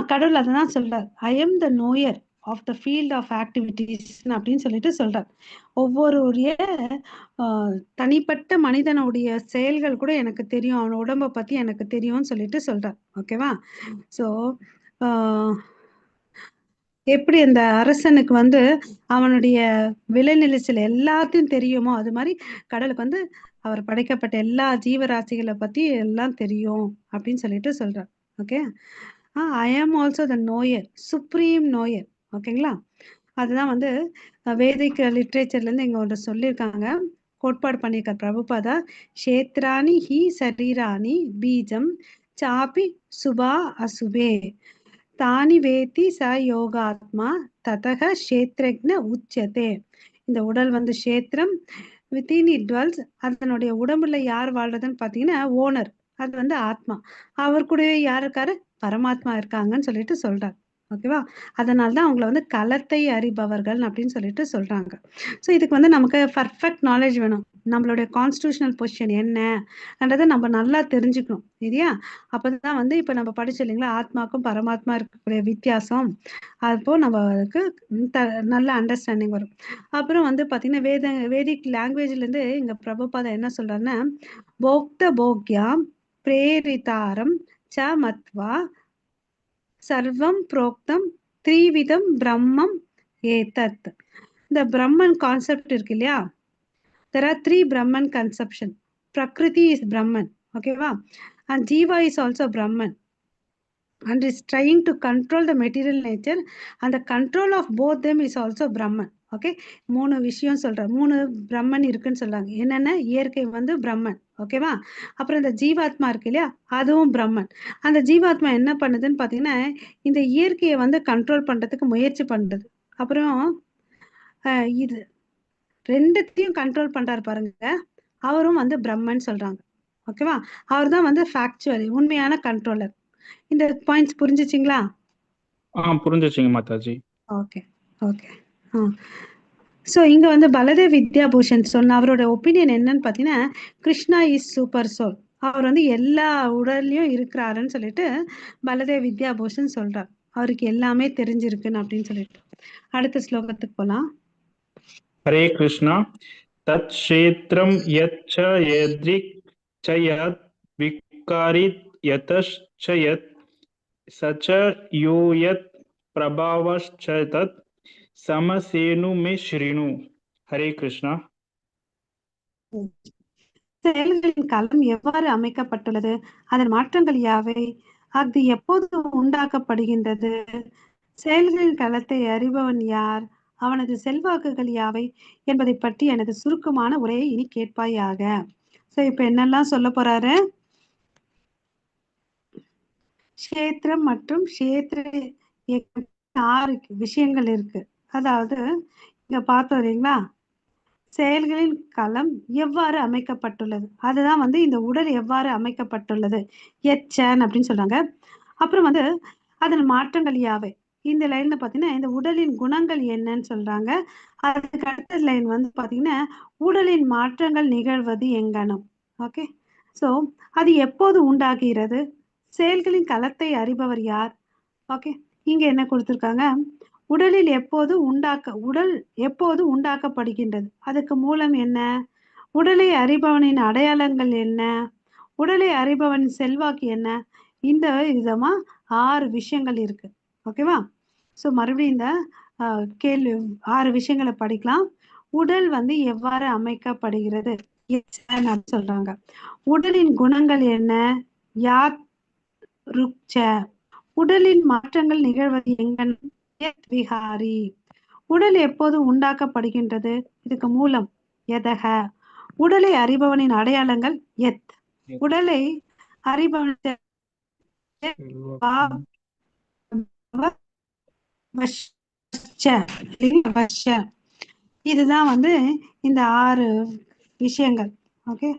கடவுள் அதான் சொல்றார், I am the knower of the field of activities அப்படின்னு சொல்லிட்டு சொல்றார். ஒவ்வொருடைய தனிப்பட்ட மனிதனுடைய செயல்கள் கூட எனக்கு தெரியும், அவன் உடம்பை பத்தி எனக்கு தெரியும்னு சொல்லிட்டு சொல்றார். ஓகேவா? ஸோ எப்படி அந்த அரசனுக்கு வந்து அவனுடைய விளைநிலத்தில் எல்லாத்தையும் தெரியுமோ அது மாதிரி கடவுளுக்கு வந்து அவர் படைக்கப்பட்ட எல்லா ஜீவராசிகளை பத்தி எல்லாம் தெரியும் அப்படின்னு சொல்லிட்டு சொல்றார். ஓகே. ஐ ஆம் ஆல்சோ த நோயர், சுப்ரீம் நோயர். ஓகேங்களா? அதுதான் வந்து வேதிக் லிட்ரேச்சர்லேருந்து இங்கே ஒன்று சொல்லியிருக்காங்க, கோட்பாடு பண்ணியிருக்கார் பிரபுபாதா. க்ஷேத்ராணி ஹி சரீராணி பீஜம் சாபி சுபா அசுபே தானி வேத்தி ச யோகாத்மா ததக க்ஷேத்ரஜ்ஞ உச்சதே. இந்த உடல் வந்து க்ஷேத்திரம், வித்தின் இட் டுவெல்ஸ். அதனுடைய உடம்புல யார் வாழ்றதுன்னு பார்த்தீங்கன்னா ஓனர், அது வந்து ஆத்மா. அவர் கூடவே யார் இருக்காரு? பரமாத்மா இருக்காங்கன்னு சொல்லிட்டு சொல்றார். ஓகேவா? அதனால தான் அவங்கள வந்து களத்தை அறிபவர்கள் அப்படின்னு சொல்லிட்டு சொல்றாங்க. ஸோ இதுக்கு வந்து நமக்கு பர்ஃபெக்ட் நாலேஜ் வேணும். நம்மளுடைய கான்ஸ்டியூஷனல் பொசிஷன் என்னன்றதை நம்ம நல்லா தெரிஞ்சுக்கணும் இல்லையா? அப்பதான் வந்து இப்ப நம்ம படிச்சோம் இல்லைங்களா, ஆத்மாக்கும் பரமாத்மா இருக்கக்கூடிய வித்தியாசம். அப்போ நம்மளுக்கு நல்ல அண்டர்ஸ்டாண்டிங் வரும். அப்புறம் வந்து பாத்தீங்கன்னா வேதிக் லாங்குவேஜ்ல இருந்து இங்க பிரபுபாதா என்ன சொல்றாருன்னா, போக்த போக்யாம் பிரேரிதாரம் ச மத்வா சர்வம் புரோக்தம் த்ரீவிதம் பிரம்மம் ஏதத். இந்த பிரம்மன் கான்செப்ட் இருக்கு இல்லையா? there are three brahman conception. Prakriti is brahman, okayva, and jiva is also brahman and is trying to control the material nature, and the control of both them is also brahman. Okay. மூணு விஷயம் சொல்றேன், மூணு பிரம்மன் இருக்குன்னு சொல்றாங்க. என்னென்ன? இயற்கை வந்து பிரம்மன். ஓகேவா? அப்புறம் இந்த ஜீவாத்மா இருக்கு இல்லையா, அதுவும் பிரம்மன். அந்த ஜீவாத்மா என்ன பண்ணுதுன்னு பாத்தீங்கன்னா இந்த இயற்கையை வந்து கண்ட்ரோல் பண்றதுக்கு முயற்சி பண்றது. அப்புறம் இது ரெண்டுத்தையும் கண்ட்ரோல் பண்றாரு பாருங்க, அவரும் வந்து பிரம்மன் சொல்றாங்க. ஓகேவா? அவர் தான் வந்து ஃபேக்சுவலி உண்மையான கண்ட்ரோலர். இந்த பாயிண்ட்ஸ் புரிஞ்சுச்சிங்களா? புரிஞ்சுச்சுங்க மாதாஜி. ஓகே. ஓகே. ஸோ இங்க வந்து பலதேவ் வித்யாபூஷன் சொன்ன அவரோட ஒப்பீனியன் என்னன்னு பார்த்தீங்கன்னா, கிருஷ்ணா இஸ் சூப்பர் சோல். அவர் வந்து எல்லா உடல்லையும் இருக்கிறாருன்னு சொல்லிட்டு பலதேவ் வித்யாபூஷன் சொல்றார். அவருக்கு எல்லாமே தெரிஞ்சிருக்குன்னு அப்படின்னு சொல்லிட்டு. அடுத்த ஸ்லோகத்துக்கு போலாம். हरे कृष्णा। तत्क्षेत्रं यच्च यदृक् च यत् विकारित् यतश्च यत् स च यो यत् प्रभावश्च तत् समसेनु मे शृणु। हरे कृष्णा। செயல்களின் களம் எவ்வாறு அமைக்கப்பட்டுள்ளது, அதன் மாற்றங்கள் யாவை, அது எப்போது உண்டாக்கப்படுகின்றது, செயல்களின் களத்தை அறிபவன் யார், அவனது செல்வாக்குகள் யாவை என்பதை பற்றி எனது சுருக்கமான உரையை இனி கேட்பாயாக. சோ இப்ப என்னெல்லாம் சொல்ல போறாரு? க்ஷேத்திரம் மற்றும் க்ஷேத்திர 6 விஷயங்கள் இருக்கு. அதாவது இங்க பார்த்தோம் இல்லைங்களா, செயல்களின் களம் எவ்வாறு அமைக்கப்பட்டுள்ளது, அதுதான் வந்து இந்த உடல் எவ்வாறு அமைக்கப்பட்டுள்ளது, எச்சன் அப்படின்னு சொல்றாங்க. அப்புறம் வந்து அதன் மாற்றங்கள் யாவை. இந்த லைன்ல பாத்தீங்கன்னா இந்த உடலின் குணங்கள் என்னன்னு சொல்றாங்க. அதுக்கு அடுத்த லைன் வந்து பாத்தீங்கன்னா உடலின் மாற்றங்கள் நிகழ்வது எங்கனம். ஓகே. சோ அது எப்போது உண்டாகிறது, செயல்களின் களத்தை அறிபவர் யார். ஓகே. இங்க என்ன கொடுத்திருக்காங்க, உடல் எப்போது உண்டாக்கப்படுகின்றது, அதுக்கு மூலம் என்ன, உடலை அறிபவனின் அடையாளங்கள் என்ன, உடலை அறிபவனின் செல்வாக்கு என்ன. இந்த விதமா 6 விஷயங்கள் இருக்கு. ஓகேவா? ஸோ மறுபடியும் இந்த கேள்வி 6 விஷயங்களை படிக்கலாம். உடல் வந்து எவ்வாறு அமைக்கப்படுகிறது சொல்றாங்க. உடலின் குணங்கள் என்ன? யாத் ருக்ச. உடலின் மாற்றங்கள் நிகழ்வது எங்கன்? யத் விகாரி. உடல் எப்போது உண்டாக்கப்படுகின்றது? இதுக்கு மூலம் எதக. உடலை அறிபவனின் அடையாளங்கள் எத். உடலை அறிபவன் இதுதான் வந்து இந்த 6 விஷயங்கள். ஓகே.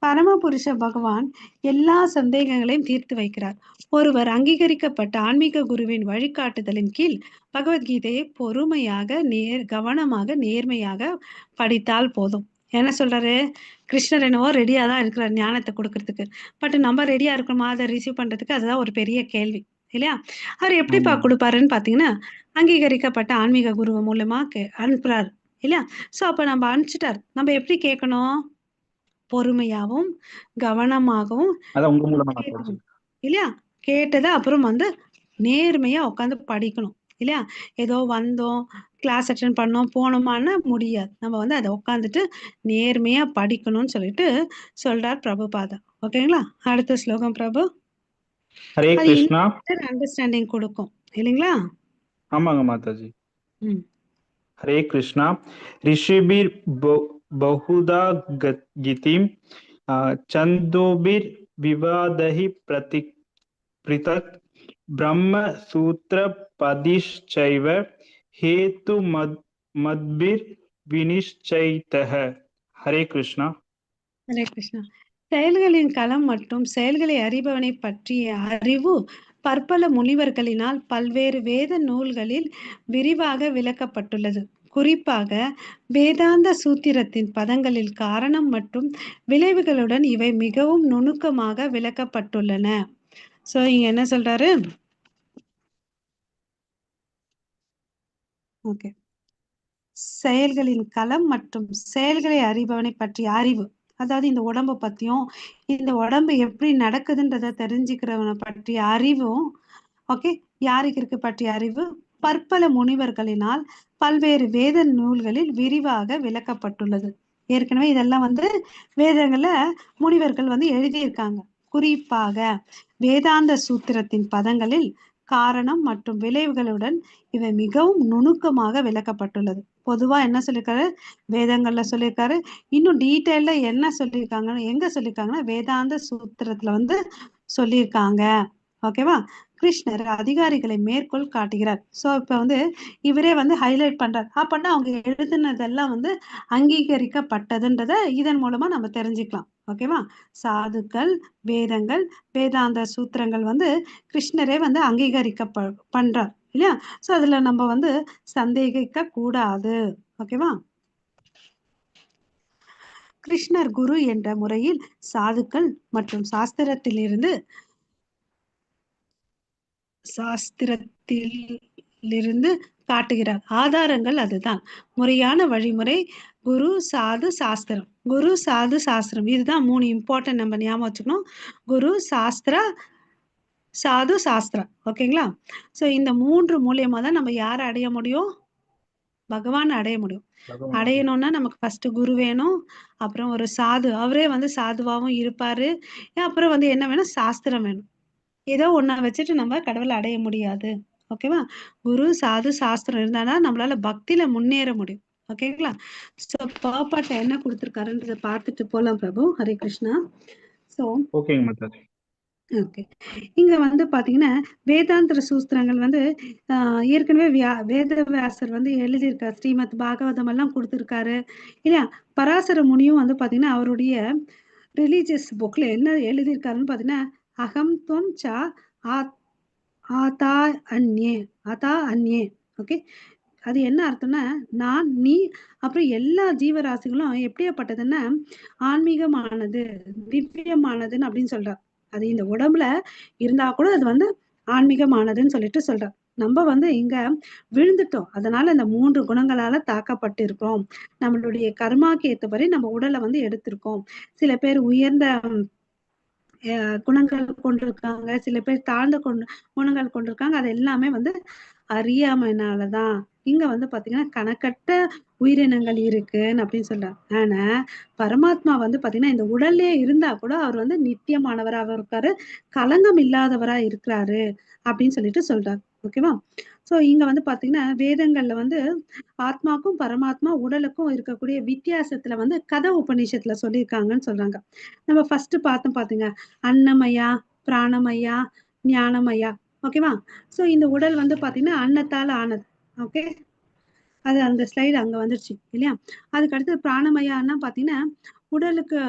பரமபுருஷ பகவான் எல்லா சந்தேகங்களையும் தீர்த்து வைக்கிறார். ஒருவர் அங்கீகரிக்கப்பட்ட ஆன்மீக குருவின் வழிகாட்டுதலின் கீழ் பகவத்கீதையை பொறுமையாக கவனமாக நேர்மையாக படித்தால் போதும். என்ன சொல்றாரு? கிருஷ்ணர் என்னவோ ரெடியா தான் இருக்கிறார் ஞானத்தை கொடுக்கறதுக்கு. பட் நம்ம ரெடியா இருக்கணுமா அதை ரிசீவ் பண்றதுக்கு? அதுதான் ஒரு பெரிய கேள்வி இல்லையா? அவர் எப்படிப்பா கொடுப்பாருன்னு பாத்தீங்கன்னா, அங்கீகரிக்கப்பட்ட ஆன்மீக குருவை மூலமா அனுப்புறாரு இல்லையா? சோ அப்ப நம்ம அனுப்பிச்சிட்டார். நம்ம எப்படி கேட்கணும்? பொறுமையாகவும் கவனமாகவும் இல்லையா? கேட்டதை அப்புறம் வந்து நேர்மையா உட்காந்து படிக்கணும் இல்லையா? ஏதோ வந்தோம், கிளாஸ் அட்டென்ட் பண்ணோம், போனோமான்னு முடியாது. நம்ம வந்து அதை உட்காந்துட்டு நேர்மையா படிக்கணும்னு சொல்லிட்டு சொல்றார் பிரபுபாதா. ஓகேங்களா? அடுத்த ஸ்லோகம் பிரபு. ஹரே கிருஷ்ணா. அண்டர்ஸ்டாண்டிங் கொடுக்கும் இல்லைங்களா? ஆமாங்க மாதாஜி. ஹரே கிருஷ்ணா. ரிஷிபிர் बहुधा गीतिम छंदोबिर विवादहि पृथक ब्रह्म सूत्र पदिश्चैव हेतु मद्भिर विनिश्चयितः. ஹரே கிருஷ்ணா. ஹரே கிருஷ்ணா. செயல்களின் களம் மற்றும் செயல்களை அறிபவனை பற்றிய அறிவு பற்பல முனிவர்களினால் பல்வேறு வேத நூல்களில் விரிவாக விளக்கப்பட்டுள்ளது. குறிப்பாக வேதாந்த சூத்திரத்தின் பதங்களில் காரணம் மற்றும் விளைவுகளுடன் இவை மிகவும் நுணுக்கமாக விளக்கப்பட்டுள்ளன. சோ இங்க என்ன சொல்றாரு? ஓகே. செயல்களின் களம் மற்றும் செயல்களை அறிபவனை பற்றிய அறிவு, அதாவது இந்த உடம்பை பத்தியும் இந்த உடம்பு எப்படி நடக்குதுன்றத தெரிஞ்சுக்கிறவனை பற்றிய அறிவும், ஓகே, யாருக்கு இருக்கு பற்றிய அறிவு பற்பல முனிவர்களினால் பல்வேறு வேத நூல்களில் விரிவாக விளக்கப்பட்டுள்ளது. ஏற்கனவே இதெல்லாம் வந்து வேதங்கள்ல முனிவர்கள் வந்து எழுதியிருக்காங்க. குறிப்பாக வேதாந்த சூத்திரத்தின் பதங்களில் காரணம் மற்றும் விளைவுகளுடன் இவை மிகவும் நுணுக்கமாக விளக்கப்பட்டுள்ளது. பொதுவா என்ன சொல்லியிருக்காரு? வேதங்கள்ல சொல்லியிருக்காரு. இன்னும் டீட்டெயில்ல என்ன சொல்லியிருக்காங்கன்னா, எங்க சொல்லியிருக்காங்கன்னா வேதாந்த சூத்திரத்துல வந்து சொல்லியிருக்காங்க. ஓகேவா? கிருஷ்ணர் அதிகாரிகளை மேற்கோள் காட்டுகிறார். சோ இப்ப வந்து இவரே வந்து ஹைலைட் பண்றார். அப்படின்னா அவங்க எழுதுனதெல்லாம் வந்து அங்கீகரிக்கப்பட்டதுன்றத இதன் மூலமா நம்ம தெரிஞ்சுக்கலாம். ஓகேவா? சாதுக்கள், வேதங்கள், வேதாந்த சூத்திரங்கள் வந்து கிருஷ்ணரே வந்து அங்கீகரிக்க பண்றார் இல்லையா? சோ அதுல நம்ம வந்து சந்தேகிக்க கூடாது. ஓகேவா? கிருஷ்ணர் குரு என்ற முறையில் சாதுக்கள் மற்றும் சாஸ்திரத்திலிருந்து காட்டுகிறார். ஆதாரங்கள் அதுதான். முறையான வழிமுறை குரு சாது சாஸ்திரம். குரு சாது சாஸ்திரம் இதுதான் 3 இம்பார்ட்டன்ட் நம்ம ஞாபகம் வச்சுக்கணும். குரு சாஸ்திரா சாது சாஸ்திரா. ஓகேங்களா? சோ இந்த 3 மூலியமா தான் நம்ம யாரை அடைய முடியும்? பகவான் அடைய முடியும். அடையணும்னா நமக்கு ஃபர்ஸ்ட் குரு வேணும், அப்புறம் ஒரு சாது, அவரே வந்து சாதுவாகவும் இருப்பாரு, அப்புறம் வந்து என்ன வேணும்? சாஸ்திரம் வேணும். ஏதோ ஒன்ன வச்சுட்டு நம்ம கடவுளை அடைய முடியாது. ஓகேவா? குரு சாது சாஸ்திரம் இருந்தாதான் நம்மளால பக்தியில முன்னேற முடியும். ஓகேங்களா? சோ பாப்பாட்ட என்ன கொடுத்திருக்காருன்றத பார்த்துட்டு போலாம் பிரபு. ஹரே கிருஷ்ணா. சோ ஓகேங்க மாதாஜி. ஓகே. இங்க வந்து பாத்தீங்கன்னா வேதாந்திர சூஸ்திரங்கள் வந்து ஏற்கனவே வேதவியாசர் வந்து எழுதியிருக்காரு. ஸ்ரீமத் பாகவதம் எல்லாம் கொடுத்திருக்காரு இல்லையா? பராசர முனியும் வந்து பாத்தீங்கன்னா அவருடைய ரிலீஜியஸ் புக்ல என்ன எழுதியிருக்காருன்னு பாத்தீங்கன்னா, அகம் துவம் சா ஆதா அந்யே அதா அந்யே. ஓகே. அது என்ன அர்த்தம்னா, நான், நீ, அப்புறம் எல்லா ஜீவராசிகளும் எப்படியாப்பட்டதுன்னா ஆன்மீகமானது, திவ்யமானதுன்னு அப்படின்னு சொல்றார். அது இந்த உடம்புல இருந்தா கூட அது வந்து ஆன்மீகமானதுன்னு சொல்லிட்டு சொல்றார். நம்ம வந்து இங்க விழுந்துட்டோம். அதனால இந்த 3 குணங்களால தாக்கப்பட்டு இருக்கிறோம். நம்மளுடைய கர்மாக்கு ஏத்தபடி நம்ம உடலை வந்து எடுத்திருக்கோம். சில பேர் உயர்ந்த குணங்கள் கொண்டிருக்காங்க, சில பேர் தாழ்ந்த குணங்கள் கொண்டிருக்காங்க. அது எல்லாமே வந்து அறியாமையினாலதான். இங்க வந்து பாத்தீங்கன்னா கணக்கற்ற உயிரினங்கள் இருக்குன்னு அப்படின்னு சொல்றாங்க. ஆனா பரமாத்மா வந்து பாத்தீங்கன்னா இந்த உடல்லே இருந்தா கூட அவர் வந்து நித்தியமானவராக இருக்காரு, களங்கம் இல்லாதவரா இருக்கிறாரு அப்படின்னு சொல்லிட்டு சொல்றாரு. ஓகேவா? சோ இங்க வந்து பாத்தீங்கன்னா வேதங்கள்ல வந்து ஆத்மாக்கும் பரமாத்மா உடலுக்கும் இருக்கக்கூடிய வித்தியாசத்துல வந்து கத உபநிஷத்துல சொல்லியிருக்காங்கன்னு சொல்றாங்க. நம்ம ஃபர்ஸ்ட் பார்த்தோம் பாத்தீங்க, அன்னமயா, பிராணமயா, ஞானமயா. ஓகேவா? சோ இந்த உடல் வந்து பாத்தீங்கன்னா அன்னத்தால ஆனது. ஓகே, அது அந்த ஸ்லைடு அங்க வந்துருச்சு இல்லையா? அதுக்கு அடுத்து பிராணமயான்னா பாத்தீங்கன்னா உடலுக்கு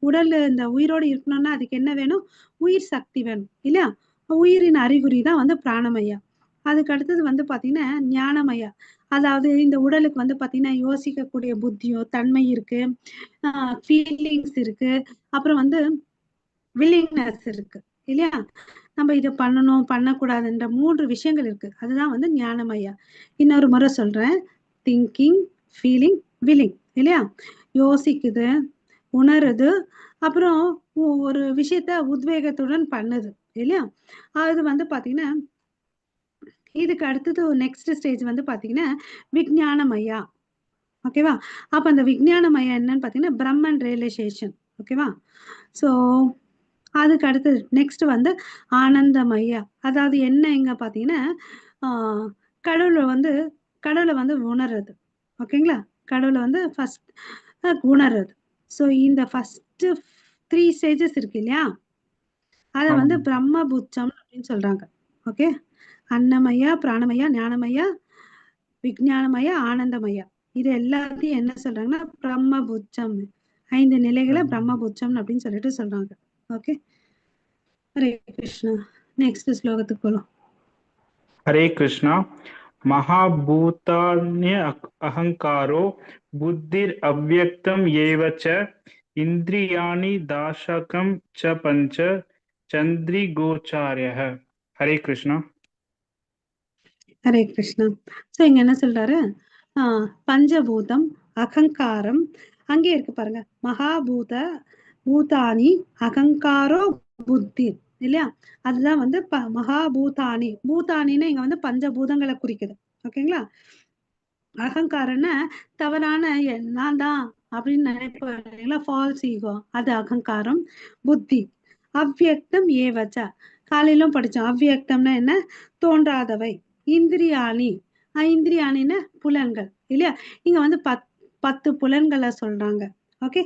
உடல் இந்த உயிரோடு இருக்கணும்னா அதுக்கு என்ன வேணும்? உயிர் சக்தி வேணும் இல்லையா? உயிரின் அறிகுறி தான் வந்து பிராணமயா. அதுக்கு அடுத்தது வந்து பாத்தீங்கன்னா ஞானமயா. அதாவது இந்த உடலுக்கு வந்து பாத்தீங்கன்னா யோசிக்கக்கூடிய புத்தியோ தன்மை இருக்கு, ஃபீலிங்ஸ் இருக்கு, அப்புறம் வந்து வில்லிங்னஸ் இருக்கு இல்லையா? நம்ம இதை பண்ணணும் பண்ணக்கூடாதுன்ற 3 விஷயங்கள் இருக்கு. அதுதான் வந்து ஞானமயா. இன்னொரு முறை சொல்றேன், திங்கிங், ஃபீலிங், வில்லிங் இல்லையா? யோசிக்குது, உணருது, அப்புறம் ஒரு விஷயத்த உத்வேகத்துடன் பண்ணுது இல்லையா? அது வந்து பாத்தீங்கன்னா இதுக்கு அடுத்தது நெக்ஸ்ட் ஸ்டேஜ் வந்து பாத்தீங்கன்னா விஞ்ஞானமயா. ஓகேவா? அப்ப அந்த விஞ்ஞானமயா என்னன்னு பாத்தீங்கன்னா பிரம்மன் ரியலைசேஷன். ஓகேவா? சோ அதுக்கு அடுத்து நெக்ஸ்ட் வந்து ஆனந்தமய்யா. அதாவது என்ன இங்க பாத்தீங்கன்னா கடவுளை வந்து கடவுளை வந்து உணர்றது. ஓகேங்களா? கடவுளை வந்து ஃபர்ஸ்ட் உணர்றது. ஸோ இந்த ஃபர்ஸ்ட் 3 ஸ்டேஜஸ் இருக்கு இல்லையா? அதை வந்து ஆமாங்க. பிரம்மபுச்சம் அப்படின்னு சொல்றாங்க. ஓகே, அன்னமயா, பிராணமயா, ஞானமயா, விஞ்ஞானமயா, ஆனந்தமயா. இது எல்லாத்தையும் என்ன சொல்றாங்கன்னா பிரம்மபுச்சம், 5 நிலைகளை பிரம்மபுச்சம் அப்படின்னு சொல்லிட்டு சொல்றாங்க. ஓகே, ஹரே கிருஷ்ணா. நெக்ஸ்ட் ஸ்லோகத்துக்கு போலாம். हरे कृष्णा। महाभूतान्य अहंकारो बुद्धिरव्यक्तम एव च इंद्रियाणि दाशकम च पंच चंद्रिगोचार्यः। हरे कृष्णा। ஹரே கிருஷ்ணா. சோ இங்க என்ன சொல்றாரு? பஞ்சபூதம், அகங்காரம், அங்கே இருக்கு பாருங்க, மகாபூத பூதானி, அகங்காரோ, புத்தி இல்லையா? அதுதான் வந்து மகாபூதானி. பூதானின்னு இங்க வந்து பஞ்சபூதங்களை குறிக்குது. ஓகேங்களா? அகங்காரம்னா தவறான நான் தான் அப்படின்னு நினைப்பீங்களா, ஃபால்ஸ் ஈகோ, அது அகங்காரம். புத்தி அவ்வியக்தம் ஏவச்ச, காலையிலும் படிச்சோம். அவ்வியக்தம்னா என்ன? தோன்றாதவை. இந்திரியாணி, இந்திரியாணின்னா புலன்கள் இல்லையா? இங்க வந்து 10 புலன்களை சொல்றாங்க. ஓகே,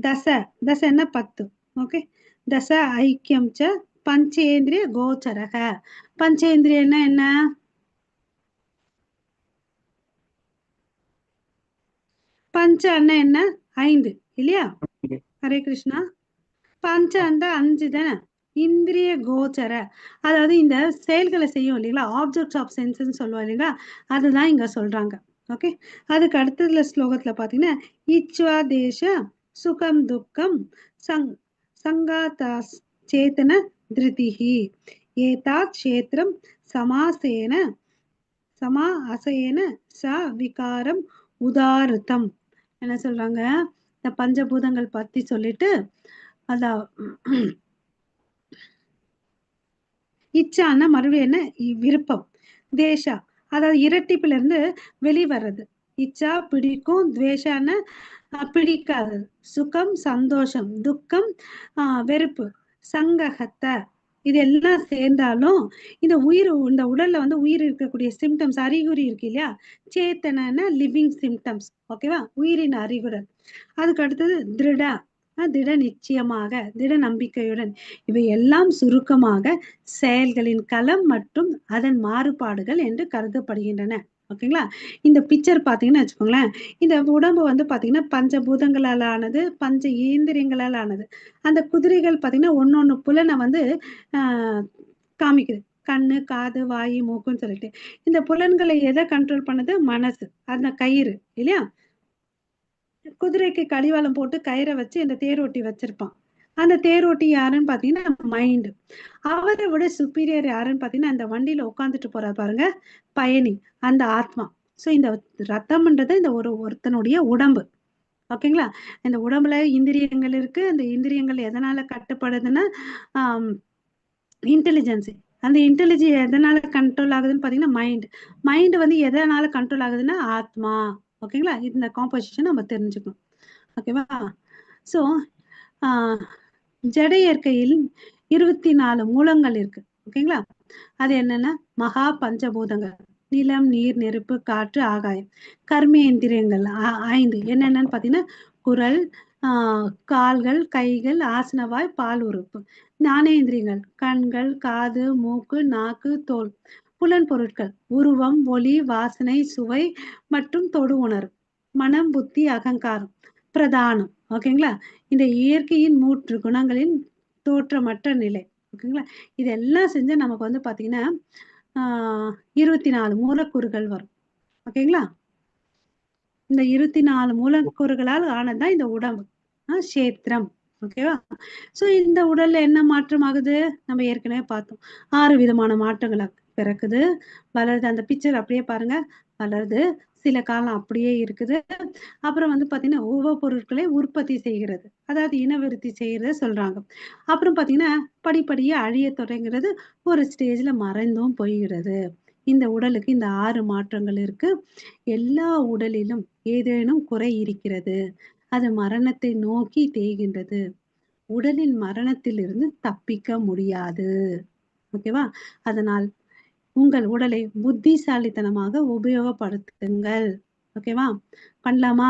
தச தசன்னா 10. ஓகே, தச ஐக்கியம் ச பஞ்சேந்திரிய கோச்சரக. பஞ்சேந்திரியன்னா என்ன? பஞ்ச அண்ணா என்ன? 5 இல்லையா? ஹரே கிருஷ்ணா. பஞ்ச அந்த 5 தானே. இந்திரிய கோச்சர, அதாவது இந்த செயல்களை செய்யும் இல்லைங்களா, ஆப்ஜெக்ட்ஸ் ஆஃப் சென்ஸ்ன்னு சொல்லுவோம் இல்லைங்களா, அதுதான் இங்க சொல்றாங்க. ஓகே, அதுக்கு அடுத்ததுல ஸ்லோகத்துல பாத்தீங்கன்னா இச்வா தேச சுகம் துக்கம் சங் சங்காதாஸ் சேத்தன திருதிஹி ஏதாத் க்ஷேத்திரம் சமாசேன சமா அசையன ச விகாரம் உதாருத்தம். என்ன சொல்றாங்க? இந்த பஞ்சபூதங்கள் பத்தி சொல்லிட்டு அதான் இச்சான்னா மறுபடியும் என்ன? விருப்பம். தேஷா அதாவது இரட்டிப்புல இருந்து வெளிவர்றது. இச்சா பிடிக்கும், துவேஷான பிடிக்காதது, சுகம் சந்தோஷம், துக்கம் வெறுப்பு, சங்ககத்த, இது எல்லாம் சேர்ந்தாலும் இந்த உயிர், இந்த உடல்ல வந்து உயிர் இருக்கக்கூடிய சிம்டம்ஸ், அறிகுறி இருக்கு இல்லையா? சேத்தன லிவிங் சிம்டம்ஸ். ஓகேவா? உயிரின் அறிகுறல். அதுக்கு அடுத்தது திருடா, திட நிச்சயமாக, திட நம்பிக்கையுடன். இவை எல்லாம் சுருக்கமாக செயல்களின் களம் மற்றும் அதன் மாறுபாடுகள் என்று கருதப்படுகின்றன. ஓகேங்களா? இந்த பிக்சர் பாத்தீங்கன்னா வச்சுக்கோங்களேன், இந்த உடம்பு வந்து பாத்தீங்கன்னா பஞ்சபூதங்களால் ஆனது, பஞ்ச இயந்திரியங்களால் ஆனது. அந்த குதிரைகள் பாத்தீங்கன்னா ஒன்னொன்னு புலனை வந்து ஆஹ் காமிக்குது. கண்ணு, காது, வாயு, மூக்குன்னு சொல்லிட்டு. இந்த புலன்களை எதை கண்ட்ரோல் பண்ணுது? மனசு. அந்த கயிறு இல்லையா? குதிரைக்கு கடிவாளம் போட்டு கயிறை வச்சு இந்த தேரோட்டி வச்சிருப்பான். அந்த தேரோட்டி யாருன்னு பாத்தீங்கன்னா மைண்ட். அவரை விட சுப்பீரியர் யாருன்னு பாத்தீங்கன்னா அந்த வண்டியில உட்காந்துட்டு போறாரு பாருங்க, பயணி, அந்த ஆத்மா. சோ இந்த ரத்தம்ன்றது இந்த ஒருத்தனுடைய உடம்பு. ஓகேங்களா? இந்த உடம்புல இந்திரியங்கள் இருக்கு. அந்த இந்திரியங்கள் எதனால கட்டுப்படுதுன்னா இன்டெலிஜென்ஸ், அந்த இன்டெலிஜென்ஸ் எதனால கண்ட்ரோல் ஆகுதுன்னு பார்த்தீங்கன்னா மைண்ட் வந்து எதனால கண்ட்ரோல் ஆகுதுன்னா ஆத்மா. ஓகேங்களா? இந்த காம்போசிஷன் நம்ம தெரிஞ்சுக்கணும். ஓகேவா? ஸோ ஜட இயற்கையில் 24 மூலங்கள் இருக்கு. ஓகேங்களா? அது என்னன்னா மகா பஞ்சபூதங்கள், நிலம், நீர், நெருப்பு, காற்று, ஆகாயம். கர்மேந்திரியங்கள் 5 என்னென்னன்னு பார்த்தீங்கன்னா குரல், கால்கள், கைகள், ஆசனவாய், பால் உறுப்பு. ஞானேந்திரியங்கள் கண்கள், காது, மூக்கு, நாக்கு, தோல். புலன் பொருட்கள் உருவம், ஒளி, வாசனை, சுவை மற்றும் தொடு உணர்வு. மனம், புத்தி, அகங்காரம் பிரதானம். ஓகேங்களா? இந்த இயற்கையின் 3 குணங்களின் தோற்றமற்ற நிலை. ஓகேங்களா? இதெல்லாம் செஞ்சு நமக்கு வந்து பார்த்தீங்கன்னா 24 மூலக்கூறுகள் வரும். ஓகேங்களா? இந்த 24 மூலக்கூறுகளால் ஆனதுதான் இந்த உடம்பு, கஷேத்திரம். ஓகேவா? ஸோ இந்த உடல்ல என்ன மாற்றம் ஆகுது? நம்ம ஏற்கனவே பார்த்தோம். 6 விதமான மாற்றங்கள் பிறக்குது, வளருது. அந்த பிக்சர் அப்படியே பாருங்க. வளருது, சில காலம் அப்படியே இருக்குது. அப்புறம் வந்து பார்த்தீங்கன்னா உபபொருட்களை உற்பத்தி செய்கிறது, அதாவது இனவிருத்தி செய்யறத சொல்றாங்க. அப்புறம் பார்த்தீங்கன்னா படிப்படியா அழிய தொடங்குறது, ஒரு ஸ்டேஜ்ல மறைந்தும் போய்கிறது. இந்த உடலுக்கு இந்த 6 மாற்றங்கள் இருக்கு. எல்லா உடலிலும் ஏதேனும் குறை இருக்கிறது. அது மரணத்தை நோக்கி தேய்கின்றது. உடலின் மரணத்திலிருந்து தப்பிக்க முடியாது. ஓகேவா? அதனால் உங்கள் உடலை புத்திசாலித்தனமாக உபயோகப்படுத்துங்கள். ஓகேவா? பண்ணலாமா?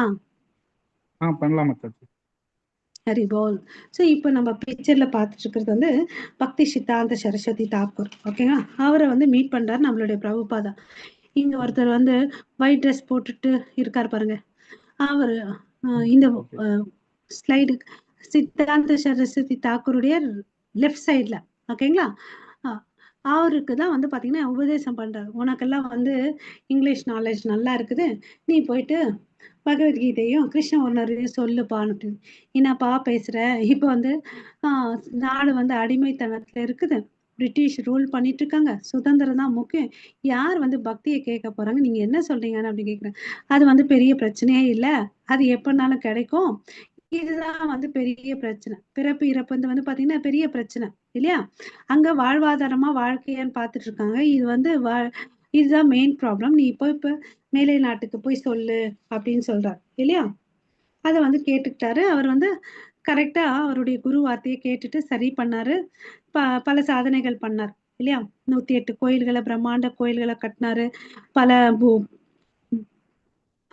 பண்ணலாம் மாதாஜி. ஹரிபோல். ஸோ இப்போ நம்ம பிக்சர்ல பார்த்துட்டு இருக்கிறது வந்து பக்தி சித்தாந்த சரஸ்வதி தாக்கூர். ஓகேவா? அவரை வந்து மீட் பண்றாரு நம்மளுடைய பிரபுபாதா. இங்க ஒருத்தர் வந்து ஒயிட் ட்ரெஸ் போட்டுட்டு இருக்காரு பாருங்க. அவரு இந்த ஸ்லைடு சித்தாந்த சரஸ்வதி தாக்கூருடைய லெஃப்ட் சைட்ல. ஓகேங்களா? அவருக்கு தான் வந்து பார்த்தீங்கன்னா உபதேசம் பண்றாரு. உனக்கெல்லாம் வந்து இங்கிலீஷ் நாலேஜ் நல்லா இருக்குது, நீ போயிட்டு பகவத்கீதையும் கிருஷ்ண உணர்வையும் சொல்லுப்பான்னு. என்னப்பா பேசுற? இப்போ வந்து நாடு வந்து அடிமைத்தனத்துல இருக்குது, பிரிட்டிஷ் ரூல் பண்ணிட்டு இருக்காங்க, சுதந்திரம் தான் முக்கியம், யார் வந்து பக்தியை கேட்க போறாங்க, நீங்க என்ன சொல்றீங்கன்னு அப்படி கேட்குறேன். அது வந்து பெரிய பிரச்சனையே இல்லை, அது எப்பனாலும் கிடைக்கும். இதுதான் வந்து பெரிய பிரச்சனை. பிறப்பு இறப்பு வந்து பாத்தீங்கன்னா பெரிய பிரச்சனை இல்லையா? அங்க வாழ்வாதாரமா வாழ்க்கையான்னு பார்த்துட்டு இருக்காங்க. இது வந்து இதுதான் மெயின் ப்ராப்ளம். நீ இப்ப மேலை நாட்டுக்கு போய் சொல்லு அப்படின்னு சொல்றாரு இல்லையா? அதை வந்து கேட்டுக்கிட்டாரு. அவர் வந்து கரெக்டா அவருடைய குரு வார்த்தையை கேட்டுட்டு சரி பண்ணாரு. பல சாதனைகள் பண்ணார் இல்லையா? 108 கோயில்களை, பிரம்மாண்ட கோயில்களை கட்டினாரு. பல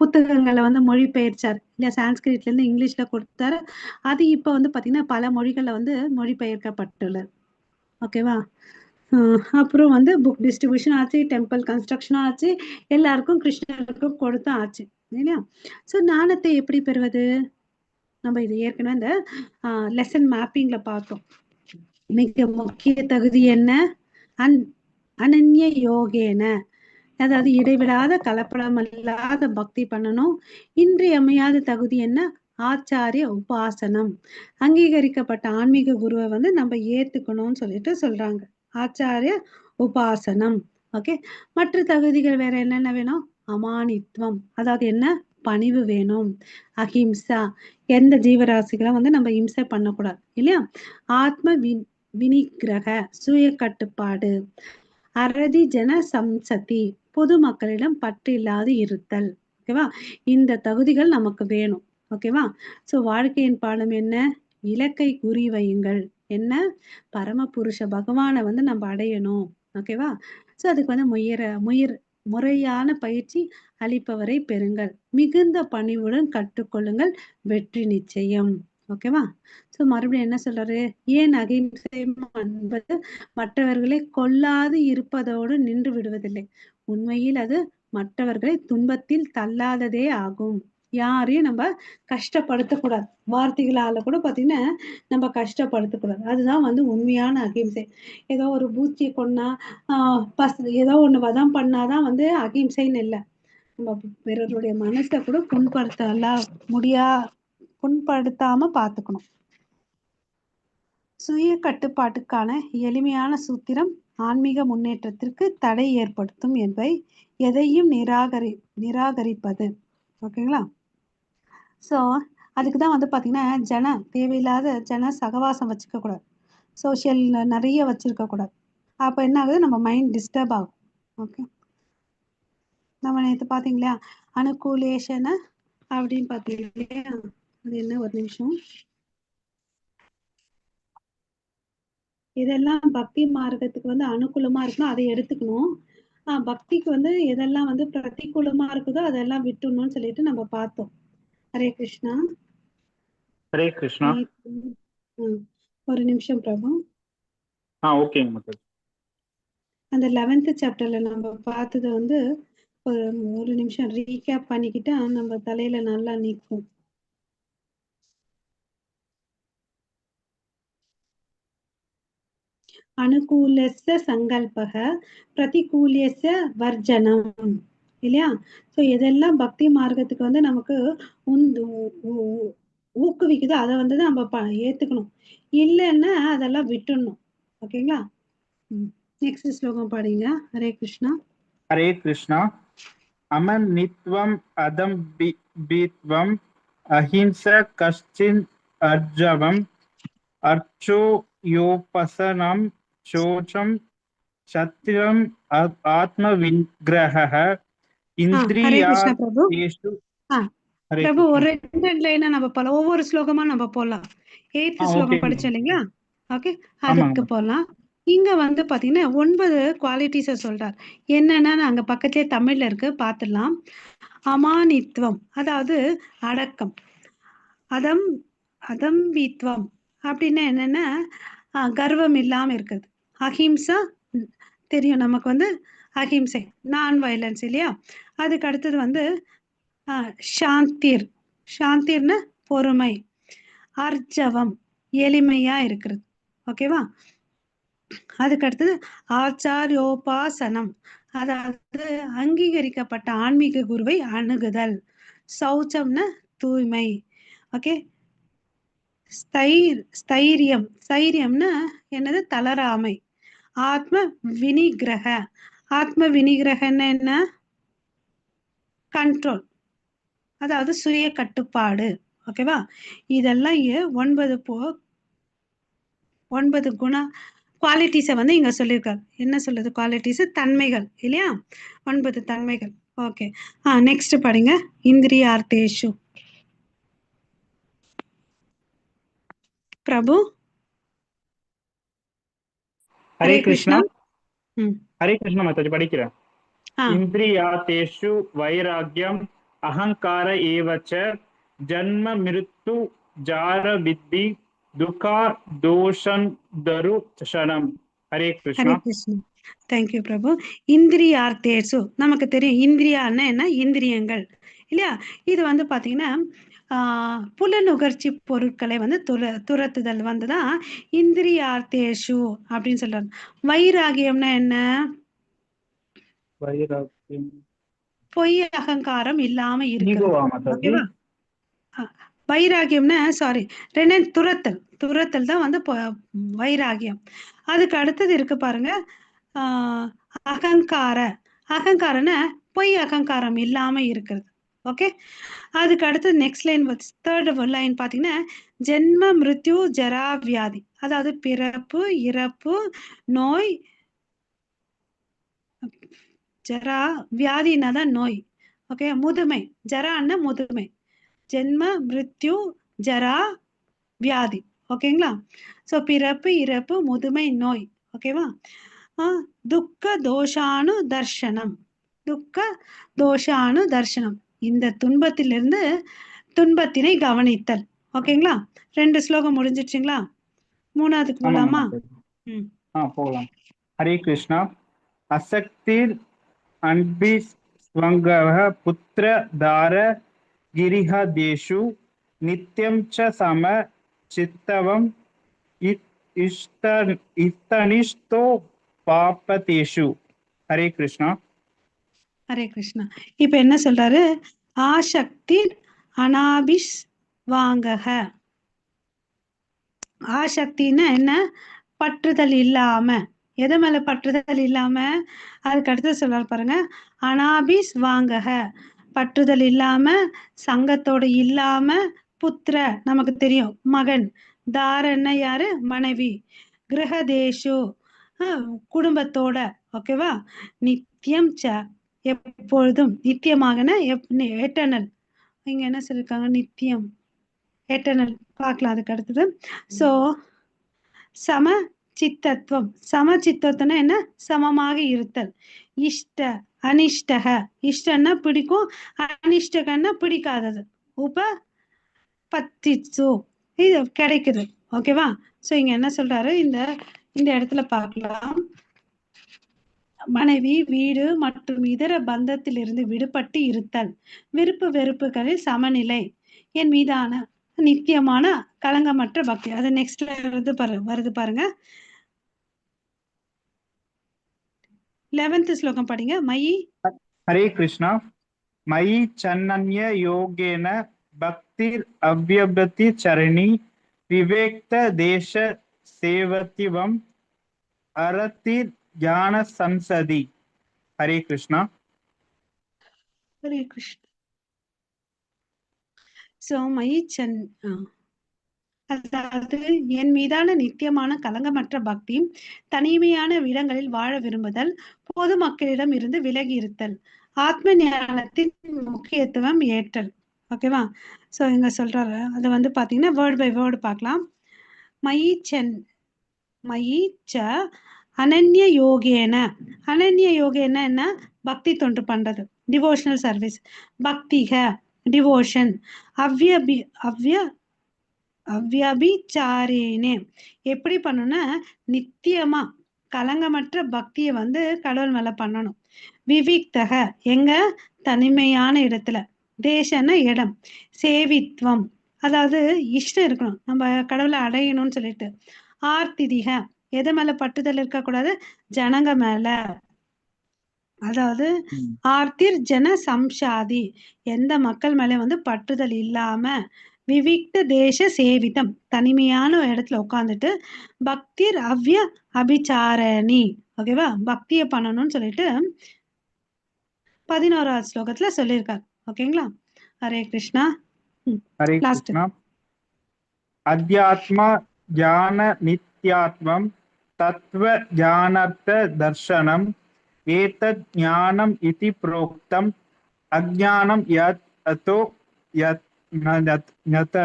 புத்தகங்களை வந்து மொழிபெயர்ச்சார் இல்லையா? சான்ஸ்கிரிட்ல இருந்து இங்கிலீஷ்ல கொடுத்தாரு. அது இப்போ வந்து பாத்தீங்கன்னா பல மொழிகள்ல வந்து மொழிபெயர்க்கப்பட்டுள்ளது. ஓகேவா? அப்புறம் வந்து புக் டிஸ்ட்ரிபியூஷன் ஆச்சு, டெம்பிள் கன்ஸ்ட்ரக்ஷனும் ஆச்சு, எல்லாருக்கும் கிருஷ்ணருக்கும் கொடுத்தும் ஆச்சு இல்லையா? ஸோ ஞானத்தை எப்படி பெறுவது? நம்ம இது ஏற்கனவே இந்த லெசன் மேப்பிங்ல பார்த்தோம். மிக முக்கிய தகுதி என்ன? அனன்ய யோகேன, அதாவது இடைவிடாத கலப்படம் இல்லாத பக்தி பண்ணணும். இன்றியமையாத தகுதி என்ன? ஆச்சாரிய உபாசனம். அங்கீகரிக்கப்பட்ட ஆன்மீக குருவை வந்து நம்ம ஏத்துக்கணும்னு சொல்லிட்டு சொல்றாங்க. ஆச்சாரிய உபாசனம். ஓகே. மற்ற தகுதிகள் வேற என்னென்ன வேணும்? அமானித்வம், அதாவது என்ன? பணிவு வேணும். அஹிம்சா, எந்த ஜீவராசிகளும் வந்து நம்ம இம்சை பண்ணக்கூடாது இல்லையா? ஆத்ம வினிகிரக, சுய கட்டுப்பாடு. அரதி ஜன சம்சதி, பொதுமக்களிடம் பற்று இல்லாது இருத்தல். ஓகேவா? இந்த தகுதிகள் நமக்கு வேணும். ஓகேவா? ஸோ வாழ்க்கையின் பாடம் என்ன? இலக்கை குறி வையுங்கள். என்ன? பரமபுருஷ பகவானை வந்து நம்ம அடையணும். ஓகேவா? ஸோ அதுக்கு வந்து முறையான பயிற்சி அளிப்பவரை பெறுங்கள். மிகுந்த பணிவுடன் கற்றுக்கொள்ளுங்கள், வெற்றி நிச்சயம். ஓகேவா? ஸோ மறுபடியும் என்ன சொல்றாரு? ஏன் அகிம்சை என்பது மற்றவர்களை கொல்லாது இருப்பதோடு நின்று விடுவதில்லை. உண்மையில் அது மற்றவர்களை துன்பத்தில் தள்ளாததே ஆகும். யாரையும் நம்ம கஷ்டப்படுத்தக்கூடாது. வார்த்தைகளால கூட பார்த்தீங்கன்னா நம்ம கஷ்டப்படுத்தக்கூடாது. அதுதான் வந்து உண்மையான அகிம்சை. ஏதோ ஒரு பூச்சியை கொன்னா ஏதோ ஒண்ணு வதம் பண்ணாதான் வந்து அகிம்சைன்னு இல்லை. நம்ம பிறருடைய மனசை கூட புண்படுத்தாம பார்த்துக்கணும். சுய கட்டுப்பாட்டுக்கான எளிமையான சூத்திரம் ஆன்மீக முன்னேற்றத்திற்கு தடை ஏற்படுத்தும் என்பதை எதையும் நிராகரிப்பது. ஓகேங்களா? ஸோ அதுக்கு தான் வந்து பார்த்தீங்கன்னா தேவையில்லாத சகவாசம் வச்சுக்க கூடாது. சோசியல் நிறைய வச்சிருக்க கூடாது. அப்ப என்ன ஆகுது, நம்ம மைண்ட் டிஸ்டர்ப் ஆகும். ஓகே, நம்ம நேற்று பார்த்தீங்களா அனுகூலேஷன அப்படின்னு பார்த்தீங்க இல்லையா, அது என்ன, ஒரு நிமிஷம். இதெல்லாம் பக்தி மார்க்கத்துக்கு வந்து அனுகூலமா இருக்கணும், அதை எடுத்துக்கணும். பக்திக்கு வந்து எதெல்லாம் வந்து பிரதிகூலமா இருக்குதோ அதெல்லாம் விட்டுணும்னு சொல்லிட்டு நம்ம பார்த்தோம். ஹரே கிருஷ்ணா. ஹரே கிருஷ்ணா. ஒரு நிமிஷம் பிரபு. ஓகேங்க மாதாஜி. அந்த 11th சாப்டர்ல நம்ம பார்த்தது வந்து ஒரு நிமிஷம் ரீகேப் பண்ணிக்கிட்டா நம்ம தலையில நல்லா நிற்கும். அனுகூலஸ்ய சங்கல்பக பிரதிகூலியஸ்ய வர்ஜனம் இல்லையா. ஸோ எதெல்லாம் பக்தி மார்க்கத்துக்கு வந்து நமக்கு ஊக்குவிக்குதோ அதை வந்து நம்ம ஏத்துக்கணும், இல்லைன்னா அதெல்லாம் விட்டுடணும். ஓகேங்களா. நெக்ஸ்ட் ஸ்லோகம் பாடுங்க. ஹரே கிருஷ்ணா. ஹரே கிருஷ்ணா. அமன்னித்வம் அதம்பித்வம் அஹிம்ச கஷ்டின் அர்ஜவம் அர்ச்சோ யோபசனம் சோச்சம் சத்திரம் ஆத்ம விக்கிரக ஹரே கிருஷ்ணா பிரபு. இந்திரியாதேஷு. பிரபு ஒரு 2 லைனா நம்ம போலாம், ஒவ்வொரு ஸ்லோகமா நம்ம போலாம். 8th ஸ்லோகம் படிச்சோம் இல்லைங்களா. ஓகே, அதுக்கு போலாம். இங்க வந்து பாத்தீங்கன்னா 9 குவாலிட்டிஸை சொல்றார். என்னன்னா அங்க பக்கத்திலே தமிழ்ல இருக்கு, பார்த்துடலாம். அமானித்துவம் அதாவது அடக்கம், அதம்பித்வம் அப்படின்னா என்னன்னா கர்வம் இல்லாம இருக்குது. அஹிம்சா தெரியும் நமக்கு வந்து, அஹிம்சை நான் வயலன்ஸ் இல்லையா. அதுக்கு அடுத்தது வந்து சாந்திர்னு பொறுமை, ஆர்ஜவம் எளிமையா இருக்கிறது. ஓகேவா. அதுக்கு அடுத்தது ஆச்சாரியோபாசனம், அதாவது அங்கீகரிக்கப்பட்ட ஆன்மீக குருவை அணுகுதல். சௌச்சம்னு தூய்மை. ஓகே. ஸ்தைரியம்னா என்னது, தளராமை. ஆத்ம வினிகிரக, ஆத்ம வினிகிரகன்னு என்ன, கண்ட்ரோல், அதாவது சுய கட்டுப்பாடு. ஓகேவா. இதெல்லாம் 9 குண குவாலிட்டிஸை வந்து இங்க சொல்லியிருக்காரு. என்ன சொல்லுது, குவாலிட்டிஸ் தன்மைகள் இல்லையா, 9 தன்மைகள். ஓகே. நெக்ஸ்ட் படிங்க. இந்திரியார்த்தேஷு. பிரபு. ஹரே கிருஷ்ணா. ஹரே கிருஷ்ணா மாதாஜி, படிக்கிறேன். இந்திரியாதேஷு வைராக்யம் அகங்கார ஏவச்ச ஜன்ம மிருத்து ஜார வித்தி துக்கா தோஷம் தருஷனம். ஹரே கிருஷ்ணா. ஹரே கிருஷ்ணா. தேங்க்யூ பிரபு. இந்திரியார்த்தேஷு நமக்கு தெரியும், இந்திரியான்னா என்ன, இந்திரியங்கள் இல்லையா. இது வந்து பாத்தீங்கன்னா புலனுகர்ச்சி பொருட்களை வந்து துரத்துதல் வந்துதான் இந்திரியார்த்தேஷு அப்படின்னு சொல்றாங்க. வைராகியம்னா என்ன, வைராக்கியம் பொய் அகங்காரம் இல்லாம இருக்கு. ஓகேவா. வைராகியம்னா துரத்தல் தான் வந்து வைராகியம். அதுக்கு அடுத்தது இருக்கு பாருங்க, அகங்காரம்னா பொய் அகங்காரம் இல்லாம இருக்கிறது. ஓகே. அதுக்கு அடுத்து நெக்ஸ்ட் லைன், 3rd லைன் பாத்தீங்கன்னா ஜென்ம மிருத்யு ஜரா வியாதி, அதாவது பிறப்பு இறப்பு நோய், ஜரா வியாதினா தான் நோய். ஓகே. முதுமை, ஜரான்னா முதுமை, ஜென்ம மிருத்யு ஜரா வியாதி. ஓகேங்களா. ஸோ பிறப்பு இறப்பு முதுமை நோய். ஓகேவா. துக்க தோஷானு தர்ஷனம், இந்த துன்பத்திலிருந்து துன்பத்தினை கவனித்தல். ஓகேங்களா. 2 ஸ்லோகம் முடிஞ்சிடுச்சுங்களா. 3வதுக்கு போலாமா. போகலாம். ஹரே கிருஷ்ணா. அசக்திர் அன்பி ஸ்வங்கவ புத்திர தார கிரிஹதேஷு நித்யம் ச சம சித்தவம் இத்தனிஷ்டோ பாபதேஷு. ஹரே கிருஷ்ணா. ஹரே கிருஷ்ணா. இப்ப என்ன சொல்றாரு, ஆசக்தி அனாபிஸ் வாங்கக. ஆசக்தின்னா என்ன, பற்றுதல் இல்லாம, எது மேல பற்றுதல் இல்லாம, அதுக்கு அடுத்து சொல்றாரு பாருங்க, அனாபிஸ் வாங்கக, பற்றுதல் இல்லாம, சங்கத்தோடு இல்லாம, புத்திர நமக்கு தெரியும் மகன், தாரன்னா யாரு, மனைவி, கிரகதேஷு குடும்பத்தோட, ஓகேவா? நித்தியம் ச, எப்பொழுதும், நித்தியமாகனா எட்டர்னல். இங்க என்ன சொல்லிருக்காங்க? நித்தியம், எட்டர்னல். பார்க்கலாம் அதுக்கு அடுத்தது. சோ சம சித்தத்துவம், சம சித்தத்துவம்னா என்ன? சமமாக இருத்தல். இஷ்ட அனிஷ்டக, இஷ்டன்னா பிடிக்கும், அனிஷ்டகன்னா பிடிக்காதது. உப பத்திச்சு, இது கிடைக்குது, ஓகேவா? சோ இங்க என்ன சொல்றாரு, இந்த இந்த இடத்துல பார்க்கலாம். மனைவி, வீடு மற்றும் இதர பந்தத்திலிருந்து விடுபட்டு இருத்தல், விருப்பு வெறுப்புகளில் சமநிலை, என் மீதான நித்தியமான களங்கமற்ற பக்தி. அது நெக்ஸ்ட்ல வருது பாருங்க. 11th ஸ்லோகம் படிங்க. மயி हरे कृष्णा मयि चन्नन्य योगेन भक्तिर् अव्यभृति चरणी विवेक्त देश सेवतिवम அரதிர் ஞான சம்சதி. ஹரே கிருஷ்ணா. ஹரே கிருஷ்ண. சோ மயி அதாவது என் மீதான நித்தியமான கலங்கமற்ற பக்தி, தனிமையான இடங்களில் வாழ விரும்புதல், பொது மக்களிடம் இருந்து விலகி இருத்தல், ஆத்ம ஞானத்தின் முக்கியத்துவம் ஏற்றல். ஓகேவா? சோ இங்க சொல்றாரு, அது வந்து பாத்தீங்கன்னா வேர்ட் பை வேர்டு பார்க்கலாம். மயி ச அனன்ய யோகேன, அனன்ய யோகேன என்ன? பக்தி தொண்டு பண்றது, டிவோஷனல் சர்வீஸ். பக்திக, டிவோஷன். அவ்வியபிச்சாரேனே, எப்படி பண்ணணும்னா நித்தியமா கலங்கமற்ற பக்தியை வந்து கடவுள் மேல பண்ணணும். விவிக்தக, எங்க? தனிமையான இடத்துல. தேசன இடம். சேவித்வம், அதாவது இஷ்டம் இருக்கணும், நம்ம கடவுளை அடையணும்னு சொல்லிட்டு. ஆர்த்திதிக, எது மேல பட்டுதல் இருக்கக்கூடாது? ஜனங்க மேல. அதாவது ஆர்த்திர் ஜன சம்சாதி, எந்த மக்கள் மேல வந்து பற்றுதல் இல்லாம. விவிக்த தேச சேவிதம், தனிமையான இடத்துல உட்காந்துட்டு. பக்திர் அவ்ய அபிச்சாரணி, ஓகேவா? பக்திய பண்ணணும்னு சொல்லிட்டு 11வது ஸ்லோகத்துல சொல்லியிருக்காரு. ஓகேங்களா? ஹரே கிருஷ்ணா. ஹரே கிருஷ்ணா. அத்தியாத்மா ஞான நித்யாத்வம் தத்துவ ஞானார்த்த தர்சனம் ஏதத் ஞானம் இதி புரோக்தம் அஜ்ஞானம் யத் அதோ யத் ஞத.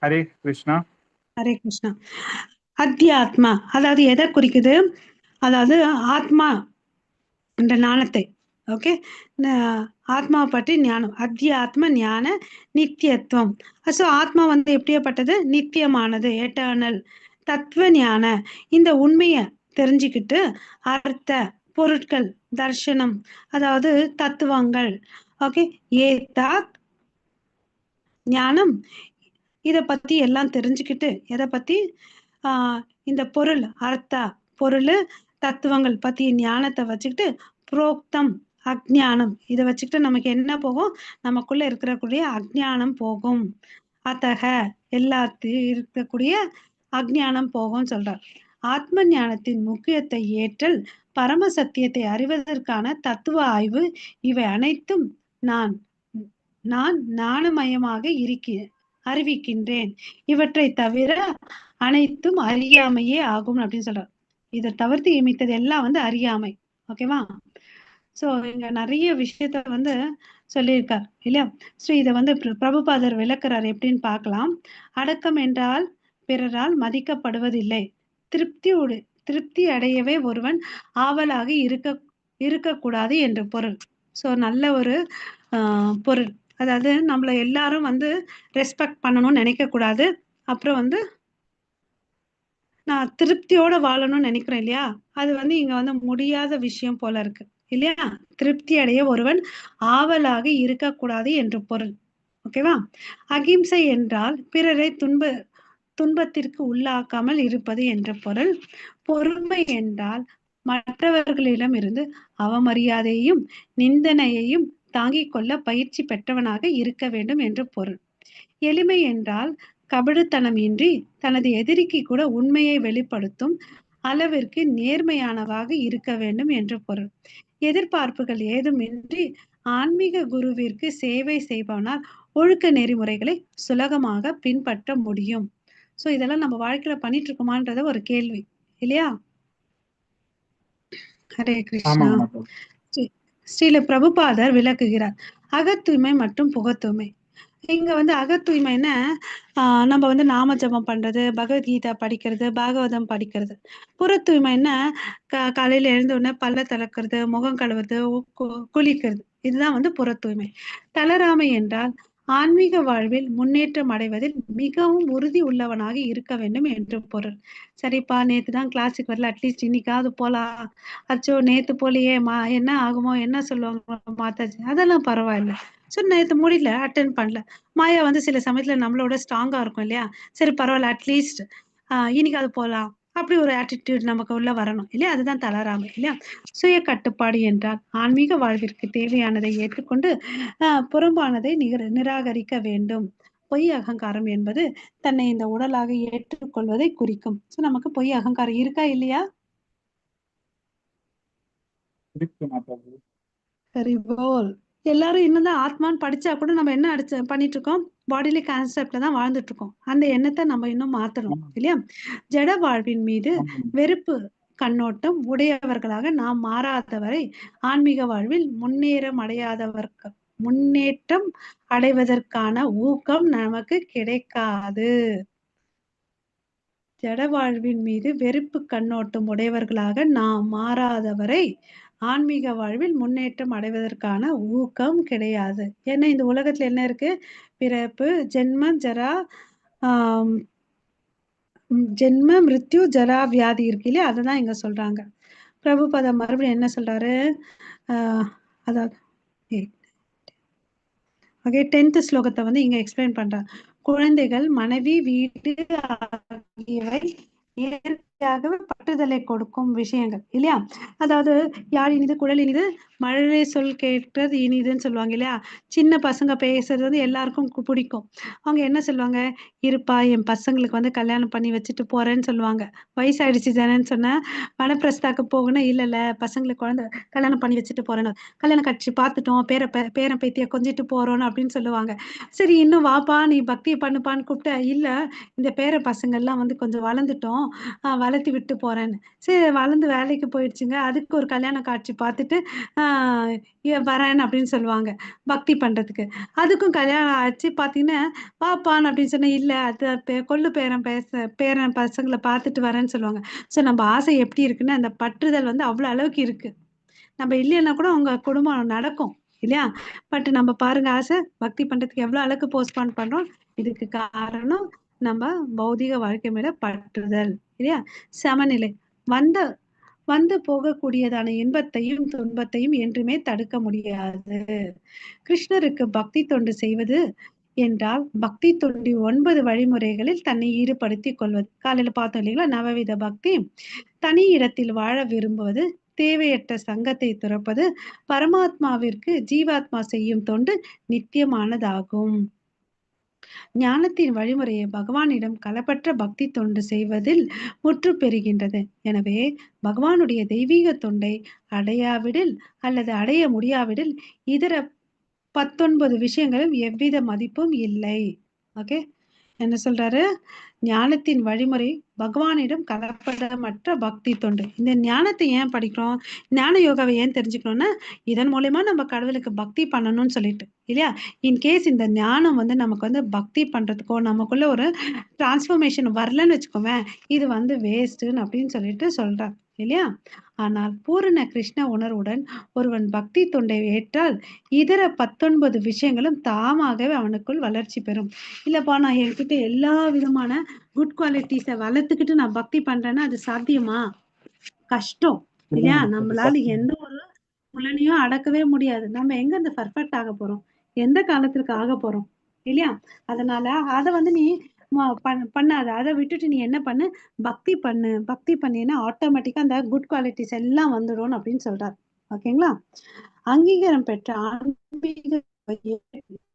ஹரே கிருஷ்ணா. ஹரே கிருஷ்ணா. அத்தியாத்மா அதாவது எதை குறிக்குது? அதாவது ஆத்மா என்ற ஞானத்தை. ஓகே, ஆத்மாவை பற்றி ஞானம். அத்தியாத்ம ஞான நித்தியத்துவம். ஸோ ஆத்மா வந்து எப்படியாப்பட்டது? நித்தியமானது, எட்டர்னல். தத்துவ ஞான, இந்த உண்மையை தெரிஞ்சுக்கிட்டு. அர்த்த, பொருட்கள். தர்ஷனம், அதாவது தத்துவங்கள். ஓகே, ஏதாத் ஞானம், இத பத்தி எல்லாம் தெரிஞ்சுக்கிட்டு. எதை பத்தி? இந்த பொருள், அர்த்தா பொருள், தத்துவங்கள் பத்தி ஞானத்தை வச்சுக்கிட்டு. புரோக்தம் அஜ்ஞானம், இதை வச்சுக்கிட்டு நமக்கு என்ன போகும்? நமக்குள்ள இருக்கக்கூடிய அஜ்ஞானம் போகும். அத்தக, எல்லாத்தையும் இருக்கக்கூடிய அஜ்ஞானம் போகும் சொல்றார். ஆத்ம ஞானத்தின் முக்கியத்தை ஏற்றல், பரம சத்தியத்தை அறிவதற்கான தத்துவ ஆய்வு, இவை அனைத்தும் நான் ஞானமயமாக அறிவிக்கின்றேன். இவற்றை தவிர அனைத்தும் அறியாமையே ஆகும் அப்படின்னு சொல்றார். இதை தவிர்த்து இமித்தது எல்லாம் வந்து அறியாமை. ஓகேவா? சோ இங்க நிறைய விஷயத்த வந்து சொல்லியிருக்கார் இல்லையா? ஸோ இதை வந்து பிரபுபாதர் விளக்குறார். எப்படின்னு பார்க்கலாம். அடக்கம் என்றால் பிறரால் மதிக்கப்படுவதில்லை. திருப்தி அடையவே ஒருவன் ஆவலாக இருக்கக்கூடாது என்று பொருள். ஸோ நல்ல ஒரு பொருள். அதாவது நம்மள எல்லாரும் வந்து ரெஸ்பெக்ட் பண்ணணும்னு நினைக்க கூடாது. அப்புறம் வந்து நான் திருப்தியோட வாழணும்னு நினைக்கிறேன் இல்லையா? அது வந்து இங்க வந்து முடியாத விஷயம் போல இருக்கு இல்லையா? திருப்தி அடைய ஒருவன் ஆவலாக இருக்கக்கூடாது என்று பொருள். ஓகேவா? அகிம்சை என்றால் பிறரை துன்பத்திற்கு உள்ளாக்காமல் இருப்பது என்ற பொருள். பொறுமை என்றால் மற்றவர்களிடம் இருந்து அவமரியாதையையும் நிந்தனையையும் தாங்கிக் கொள்ள பயிற்சி பெற்றவனாக இருக்க வேண்டும் என்று பொருள். எளிமை என்றால் கபடுத்தனம் இன்றி தனது எதிரிக்கு கூட உண்மையை வெளிப்படுத்தும் அளவிற்கு நேர்மையானவாக இருக்க வேண்டும் என்று பொருள். எதிர்பார்ப்புகள் ஏதுமின்றி ஆன்மீக குருவிற்கு சேவை செய்பவனால் ஒழுக்க நெறிமுறைகளை சுலகமாக பின்பற்ற முடியும். ஸோ இதெல்லாம் நம்ம வாழ்க்கையில பண்ணிட்டு இருக்கோமான்றத ஒரு கேள்வி இல்லையா? ஹரே கிருஷ்ணா. ஆமாங்க மாதாஜி. ஸ்ரீல பிரபுபாதர் விளக்குகிறார் அகத்தூய்மை மற்றும் புகத்தூய்மை. இங்க வந்து அகத்தூய்மைன்னா நம்ம வந்து நாம ஜபம் பண்றது, பகவத்கீதா படிக்கிறது, பாகவதம் படிக்கிறது. புற தூய்மைன்னா காலையில எழுந்த உடனே பல்ல துலக்கிறது, முகம் கழுவுறது, குளிக்கிறது. இதுதான் வந்து புற தூய்மை. தளராமை என்றால் ஆன்மீக வாழ்வில் முன்னேற்றம் அடைவதில் மிகவும் உறுதி உள்ளவனாக இருக்க வேண்டும் என்று பொருள். சரிப்பா, நேத்து தான் கிளாஸுக்கு வரல, அட்லீஸ்ட் இன்னைக்காவது போலாம். அச்சோ நேத்து போலியே, என்ன ஆகுமோ, என்ன சொல்லுவாங்க மாதாஜி, அதெல்லாம் பரவாயில்ல. ஸோ நேற்று முடியல, அட்டன் பண்ணல. மாயா வந்து சில சமயத்துல நம்மளோட ஸ்ட்ராங்கா இருக்கும் இல்லையா? சரி பரவாயில்ல, அட்லீஸ்ட் இன்னைக்கு அது போகலாம், அப்படி ஒரு ஆட்டிடியூட் நமக்கு உள்ள வரணும் இல்லையா? அதுதான் தளராமை இல்லையா? சுய கட்டுப்பாடு என்றால் ஆன்மீக வாழ்விற்கு தேவையானதை ஏற்றுக்கொண்டு புறம்பானதை நிராகரிக்க வேண்டும். பொய் அகங்காரம் என்பது தன்னை இந்த உடலாக ஏற்றுக்கொள்வதை குறிக்கும். ஸோ நமக்கு பொய் அகங்காரம் இருக்கா இல்லையா? இருக்கு மாதாஜி. சரி போல். எல்லாரும் இன்னும் ஆத்மான்னு படிச்சா கூட நம்ம என்ன பண்ணிட்டு இருக்கோம்? பாடிலி கான்செப்ட்ல தான் வாழ்ந்துட்டு இருக்கோம். அந்த எண்ணத்தை நம்ம இன்னும் மாத்தணும் ஆமாம். இல்லையா? ஜட வாழ்வின் மீது ஆமாம். வெறுப்பு கண்ணோட்டம் உடையவர்களாக நாம் மாறாதவரை ஆன்மீக வாழ்வில் முன்னேற்றம் அடைவதற்கான ஊக்கம் நமக்கு கிடைக்காது. ஜட வாழ்வின் மீது வெறுப்பு கண்ணோட்டம் உடையவர்களாக நாம் மாறாதவரை ஆன்மீக வாழ்வில் முன்னேற்றம் அடைவதற்கான ஊக்கம் கிடையாது. ஏன்னா இந்த உலகத்துல என்ன இருக்கு? பிறப்பு, ஜென்மம், ஜரா, ஜென்ம மிருத்யு ஜரா வியாதி இருக்கு இல்லையா? அதுதான் இங்க சொல்றாங்க. பிரபுபத மறுபடியும் என்ன சொல்றாரு? அதாவது ஓகே, 10th ஸ்லோகத்தை வந்து இங்க எக்ஸ்பிளைன் பண்றாங்க. குழந்தைகள், மனைவி, வீடு ஆகியவை இயற்கையாகவே பட்டுதலை கொடுக்கும் விஷயங்கள் இல்லையா? அதாவது யார் இனிது, குழல் இனிது, மழலை சொல் கேட்கிறது இனிதுன்னு சொல்லுவாங்க இல்லையா? சின்ன பசங்க பேசுறது வந்து எல்லாருக்கும் பிடிக்கும். அவங்க என்ன சொல்லுவாங்க? இருப்பா, என் பசங்களுக்கு வந்து கல்யாணம் பண்ணி வச்சுட்டு போறேன்னு சொல்லுவாங்க. வயசாயிடுச்சு தானேன்னு சொன்னா, வனப்பிரஸ்தாக்கு போகணும், இல்ல பசங்களுக்கு குழந்தை கல்யாணம் பண்ணி வச்சுட்டு போறேன்னு, கல்யாணம் கட்சி பார்த்துட்டோம், பேரன் பேத்தியை கொஞ்சிட்டு போறோம்னு அப்படின்னு சொல்லுவாங்க. சரி இன்னும் வாப்பா, நீ பக்தி பண்ணுப்பான்னு கூப்பிட்ட, இல்ல இந்த பேர பசங்கள்லாம் வந்து கொஞ்சம் வளர்ந்துட்டோம், வளர்த்தி விட்டு போறேன்னு. சரி வளர்ந்து வேலைக்கு போயிடுச்சுங்க, அதுக்கு ஒரு கல்யாண காட்சி பார்த்துட்டு வரேன் அப்படின்னு சொல்லுவாங்க பக்தி பண்றதுக்கு. அதுக்கும் கல்யாணம் ஆச்சு பார்த்தீங்கன்னா, வாப்பான்னு அப்படின்னு சொன்னா, இல்ல அது கொள்ளு பேரன் பசங்களை பார்த்துட்டு வரேன்னு சொல்லுவாங்க. ஸோ நம்ம ஆசை எப்படி இருக்குன்னா, அந்த பற்றுதல் வந்து அவ்வளோ அளவுக்கு இருக்கு. நம்ம இல்லைன்னா கூட உங்க குடும்பம் நடக்கும் இல்லையா? பட் நம்ம பாருங்க, ஆசை பக்தி பண்றதுக்கு எவ்வளவு அளவுக்கு போஸ்ட்பான் பண்றோம். இதுக்கு காரணம் நம்ம பௌதிக வாழ்க்கை மேல பற்றுதல் இல்லையா? சமநிலை. வந்த வந்து போகக்கூடியதான இன்பத்தையும் துன்பத்தையும் என்றுமே தடுக்க முடியாது. கிருஷ்ணருக்கு பக்தி தொண்டு செய்வது என்றால் பக்தி தொண்டி 9 வழிமுறைகளில் தன்னை ஈடுபடுத்திக் கொள்வது. காலையில பார்த்தோம் இல்லைங்களா? நவவித பக்தி. தனி இடத்தில் வாழ விரும்புவது, தேவையற்ற சங்கத்தை துறப்பது, பரமாத்மாவிற்கு ஜீவாத்மா செய்யும் தொண்டு நித்தியமானதாகும். ஞானத்தின் வழிமுறையை பகவானிடம் களப்பற்ற பக்தி தொண்டு செய்வதில் முற்று பெறுகின்றது. எனவே பகவானுடைய தெய்வீக தொண்டை அடையாவிடில் அல்லது அடைய முடியாவிடில் இதர 19 விஷயங்களும் எவ்வித மதிப்பும் இல்லை. ஓகே, என்ன சொல்றாரு? ஞானத்தின் வழிமுறை பகவானிடம் கலப்படமற்ற பக்தி தொண்டு. இந்த ஞானத்தை ஏன் படிக்கிறோம்? ஞான யோகாவை ஏன் தெரிஞ்சுக்கணும்னா, இதன் மூலமா நம்ம கடவுளுக்கு பக்தி பண்ணணும்னு சொல்லிட்டு இல்லையா? இன்கேஸ் இந்த ஞானம் வந்து நமக்கு வந்து பக்தி பண்றதுக்கோ நமக்குள்ள ஒரு டிரான்ஸ்ஃபர்மேஷன் வரலன்னு வச்சுக்கோவேன், இது வந்து வேஸ்ட்ன்னு அப்படின்னு சொல்லிட்டு சொல்றார் இல்லையா? ஆனால் பூரண கிருஷ்ண உணர்வுடன் ஒருவன் பக்தி தொண்டை ஏற்றால் இதர 19 விஷயங்களும் தாமாகவே அவனுக்குள் வளர்ச்சி பெறும். இல்லப்பா, நான் என்கிட்ட எல்லா விதமான குட் குவாலிட்டிஸை வளர்த்துக்கிட்டு நான் பக்தி பண்றேன்னா அது சாத்தியமா? கஷ்டம் இல்லையா? நம்மளால எந்த ஒரு புலனையும் அடக்கவே முடியாது. நம்ம எங்க இந்த பர்ஃபெக்ட் ஆக போறோம்? எந்த காலத்திற்கு ஆக போறோம் இல்லையா? அதனால அதை வந்து நீ பண்ணாத. அதை விட்டுட்டு நீ என்ன பண்ணு? பக்தி பண்ணு. பக்தி பண்ணினா ஆட்டோமேட்டிக்கா அந்த குட் குவாலிட்டிஸ் எல்லாம் வந்துடும் அப்படின்னு சொல்றாரு. ஓகேங்களா? அங்கீகாரம் பெற்ற ஆன்மீக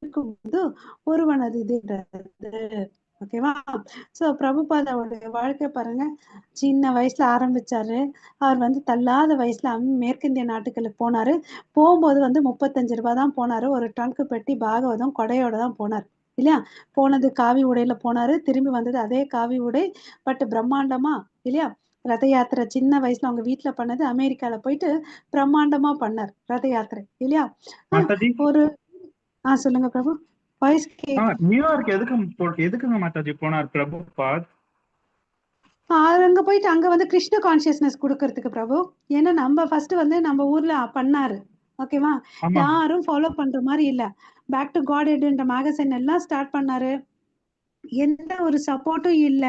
இருக்கும்போது ஒருவனது ஓகேவா? சோ பிரபுபாதாவுடைய வாழ்க்கை பாருங்க, சின்ன வயசுல ஆரம்பிச்சாரு. அவர் வந்து தள்ளாத வயசுல மேற்கிந்திய நாட்டுகளுக்கு போனாரு. போகும்போது வந்து 35 ரூபாய் தான் போனாரு. ஒரு ட்ரங்க் பெட்டி பாகவதம் கொடையோட தான் போனார் இல்லையா? போனது காவி உடையில போனாரு, திரும்பி வந்தது அதே காவி உடை, பட் பிரம்மாண்டமா இல்லையா? ரத யாத்திரை சின்ன வயசுல அவங்க வீட்டுல பண்ணது அமெரிக்கால போயிட்டு பிரம்மாண்டமா பண்ணார் ரத யாத்திரை இல்லையா. மாதாஜி. ஒரு சொல்லுங்க பிரபு. வாய்ஸ் நியூயார்க் எதுக்குங்க மாதாஜி போனார் பிரபுபாத்? அங்க போயிட்டு அங்க வந்து கிருஷ்ண கான்சியஸ்னஸ் கொடுக்கறதுக்கு பிரபு. ஏன்னா நம்ம ஃபர்ஸ்ட் வந்து நம்ம ஊர்ல பண்ணாரு, ஓகேவா. ஆமா. யாரும் ஃபாலோ பண்ற மாதிரி இல்ல. பேக் டு காட் என்ற மேகசின் எல்லாம் ஸ்டார்ட் பண்ணாரு. எந்த ஒரு சப்போர்ட்டும் இல்ல,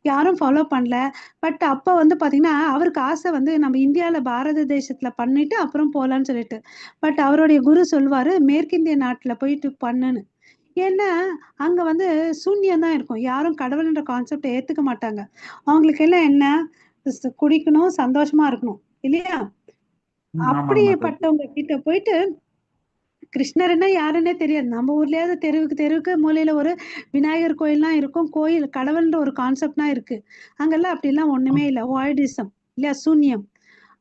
யாரும் ஃபாலோ பண்ணல. பட் அப்ப வந்து பாத்தீங்கன்னா அவருக்கு ஆசை வந்து நம்ம இந்தியால பாரத தேசத்துல பண்ணிட்டு அப்புறம் போலான்னு சொல்லிட்டு. பட் அவருடைய குரு சொல்வாரு மேற்கிந்திய நாட்டுல போயிட்டு பண்ணுன்னு. ஏன்னா அங்க வந்து சூன்யம் தான் இருக்கும், யாரும் கடவுள்ன்ற கான்செப்ட் ஏத்துக்க மாட்டாங்க. அவங்களுக்கு எல்லாம் என்ன, குடிக்கணும், சந்தோஷமா இருக்கணும் இல்லையா. ஆமாங்க மாதாஜி. அப்படிப்பட்டவங்க கிட்ட போயிட்டு கிருஷ்ணர்னா யாருன்னே தெரியாது. நம்ம ஊர்லயாவது தெருவுக்கு தெருவுக்கு மூலையில ஒரு விநாயகர் கோயில்லாம் இருக்கும், கோயில் கடவுள்ன்ற ஒரு கான்செப்ட்னா இருக்கு. அங்கெல்லாம் அப்படிலாம் ஒண்ணுமே இல்ல, வாய்டிசம் இல்லையா, சூன்யம்.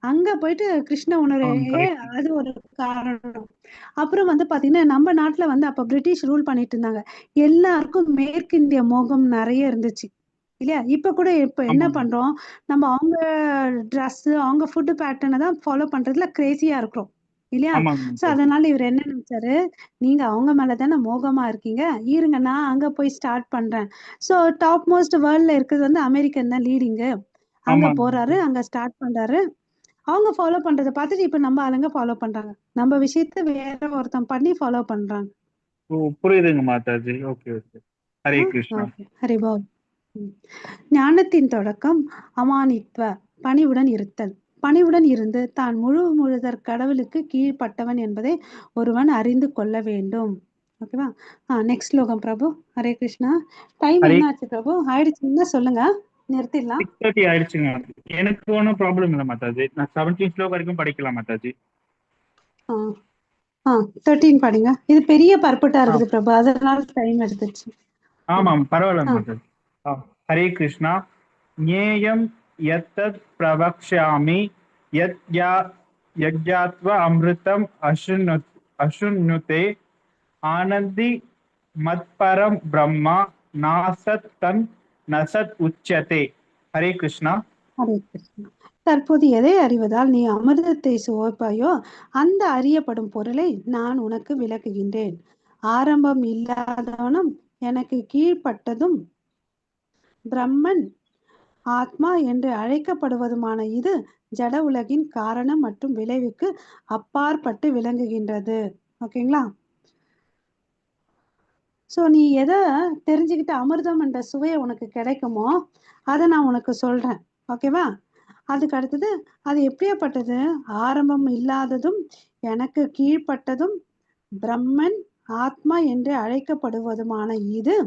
அங்க போயிட்டு கிருஷ்ண உணர்வு கரெக்ட். அது ஒரு காரணம். அப்புறம் வந்து பாத்தீங்கன்னா நம்ம நாட்டுல வந்து அப்ப பிரிட்டிஷ் ரூல் பண்ணிட்டு இருந்தாங்க. எல்லாருக்கும் மேற்கிந்திய மோகம் நிறைய இருந்துச்சு இல்லையா. இப்ப கூட இப்ப என்ன ஆமாங்க. பண்றோம், நம்ம அவங்க ட்ரெஸ் அவங்க ஃபுட் பேட்டர்னை தான் ஃபாலோ பண்றதுல கிரேசியா இருக்கிறோம் இல்லையா. ஆமாங்க சோ மாதாஜி. அதனால இவர் என்ன நினைச்சாரு, நீங்க அவங்க மேலதானே மோகமா இருக்கீங்க, இருங்க நான் அங்க போய் ஸ்டார்ட் பண்றேன். சோ டாப் மோஸ்ட் வேர்ல்ட்ல இருக்கிறது வந்து அமெரிக்கன் தான் லீடிங்கு. அங்க ஆமாங்க போறாரு, மாதாஜி. அங்க ஸ்டார்ட் பண்றாரு. அவங்க ஃபாலோ பண்றதை பார்த்துட்டு இப்ப நம்ம ஆளுங்க ஃபாலோ பண்றாங்க, நம்ம விஷயத்த வேற ஒருத்தன் பண்ணி ஃபாலோ பண்றாங்க. ஓ, புரியுதுங்க Mataji. Okay okay. Hare Krishna. Okay Haribol. ஞானத்தின் தொடக்கம் அமானித்வ, பணிவுடன் இருத்தல். பணிவுடன் இருந்து தான் முழுதற் கடவுளுக்கு கீழ்ப்பட்டவன் என்பதை ஒருவன் அறிந்து கொள்ள வேண்டும். ஓகேவா. நெக்ஸ்ட் ஸ்லோகம் பிரபு. ஹரே கிருஷ்ணா. டைம் ஹரே. என்ன ஆச்சு பிரபு, ஆயிடுச்சுன்னா சொல்லுங்க, நிறுத்திடலாம். 6:30 ஆயிடுச்சுங்க மாதாஜி. எனக்கு ஒன்றும் ப்ராப்ளம் இல்லை மாதாஜி, நான் 17 ஸ்லோகம் வரைக்கும் படிக்கலாம் மாதாஜி. 13 படிங்க. இது பெரிய பர்பட்டா ஆ, இருக்குது பிரபு, அதனால டைம் எடுத்துச்சு. ஆமாம் பரவாயில்ல ஆ மாதாஜி. ஹரே கிருஷ்ணா. ஞேயம் யத்தத் பிரவக்ஷ்யாமி யத்யா யஜ்ஞாத்வ அமிர்தம் அசுண்ணுதே ஆனந்தி மத்பரம் பிரம்மா நாசத் தன் நசத் உச்சதே. ஹரே கிருஷ்ணா. ஹரே கிருஷ்ணா. தற்போது எதை அறிவதால் நீ அமிர்தத்தை சுவைப்பாயோ அந்த அறியப்படும் பொருளை நான் உனக்கு விளக்குகின்றேன். ஆரம்பம் இல்லாதவனும் எனக்கு கீழ்ப்பட்டதும் பிரம்மன் ஆத்மா என்று அழைக்கப்படுவதுமான இது ஜட உலகின் காரணம் மற்றும் விளைவுக்கு அப்பாற்பட்டு விளங்குகின்றது. ஓகேங்களா. ஸோ நீ எதை தெரிஞ்சுக்கிட்டு அமிர்தம் என்ற சுவையை உனக்கு கிடைக்குமோ அதை நான் உனக்கு சொல்றேன். ஓகேவா. அதுக்கு அடுத்தது அது எப்படியாப்பட்டது, ஆரம்பம் இல்லாததும் எனக்கு கீழ்ப்பட்டதும் பிரம்மன் ஆத்மா என்று அழைக்கப்படுவதுமான இது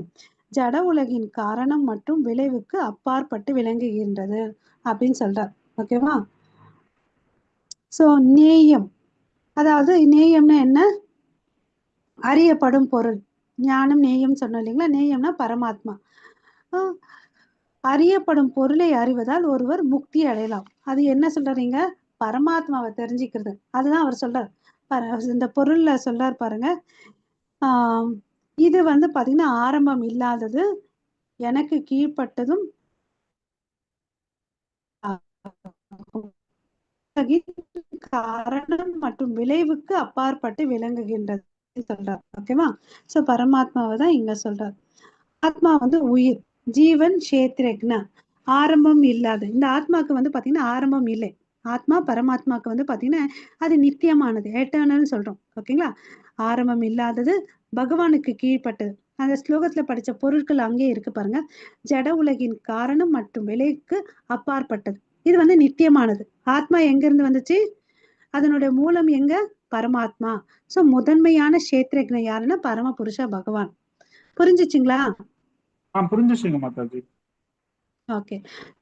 ஜட உலகின் காரணம் மற்றும் விளைவுக்கு அப்பாற்பட்டு விளங்குகின்றது அப்படின்னு சொல்றார். ஓகேவா. சோ நேயம், அதாவது நேயம்னா என்ன, அறியப்படும் பொருள். ஞானம் நேயம் சொன்னோம் இல்லைங்களா. நேயம்னா பரமாத்மா. அறியப்படும் பொருளை அறிவதால் ஒருவர் முக்தி அடையலாம். அது என்ன சொல்றீங்க, பரமாத்மாவை தெரிஞ்சுக்கிறது. அதுதான் அவர் சொல்றார். இந்த பொருள்ல சொல்றார் பாருங்க. ஆஹ் இது வந்து பாத்தீங்கன்னா ஆரம்பம் இல்லாதது, எனக்கு கீழ்ப்பட்டதும் காரணம் மற்றும் விளைவுக்கு அப்பாற்பட்டு விளங்குகின்றது சொல்றார். ஓகேவா. சோ பரமாத்மாவை தான் இங்க சொல்றார். ஆத்மா வந்து உயிர், ஜீவன் கஷேத்ரக்னா, ஆரம்பம் இல்லாத. இந்த ஆத்மாக்கு வந்து பாத்தீங்கன்னா ஆரம்பம் இல்லை. ஆத்மா பரமாத்மாக்கு வந்து பாத்தீங்கன்னா அது நித்தியமானது, எட்டர்னல் சொல்றோம். ஓகேங்களா. ஆரம்பம் இல்லாதது, பகவானுக்கு கீழ்ப்பட்டது. அந்த ஸ்லோகத்துல படிச்ச பொருட்கள் அங்கே இருக்கு பாருங்க. ஜட உலகின் காரணம் மற்றும் விலைக்கு அப்பாற்பட்டது, இது வந்து நித்தியமானது. ஆத்மா எங்க இருந்து வந்துச்சு, அதனுடைய மூலம் எங்க, பரமாத்மா. சோ முதன்மையான கஷேத்ரக்ன யாருன்னா பரம புருஷ பகவான். புரிஞ்சுச்சுங்களா. புரிஞ்சுச்சுங்க மாதாஜி. ஓகே.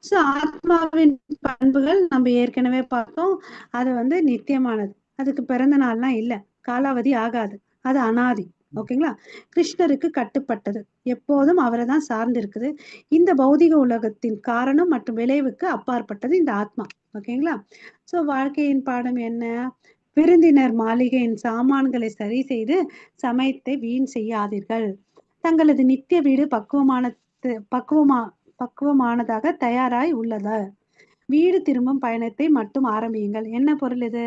சோ ஆத்மாவின் பண்புகள் நம்ம ஏற்கனவே பார்த்தோம். அது வந்து நித்தியமானது, அதுக்கு பிறந்த நாள்லாம் இல்ல, காலாவதி ஆகாது, அது அனாதி. ஓகேங்களா. கிருஷ்ணருக்கு கட்டுப்பட்டது, எப்போதும் அவரை தான் சார்ந்து இருக்குது. இந்த பௌதிக உலகத்தின் காரணம் மற்றும் விளைவுக்கு அப்பாற்பட்டது இந்த ஆத்மா. ஓகேங்களா. சோ வாழ்க்கையின் பாடம் என்ன, விருந்தினர் மாளிகையின் சாமான்களை சரி செய்து சமயத்தை வீண் செய்யாதீர்கள். தங்களது நித்திய வீடு பக்குவமானதாக தயாராய் உள்ளது. வீடு திரும்பும் பயணத்தை மட்டும் ஆரம்பியுங்கள். என்ன பொருள் இது?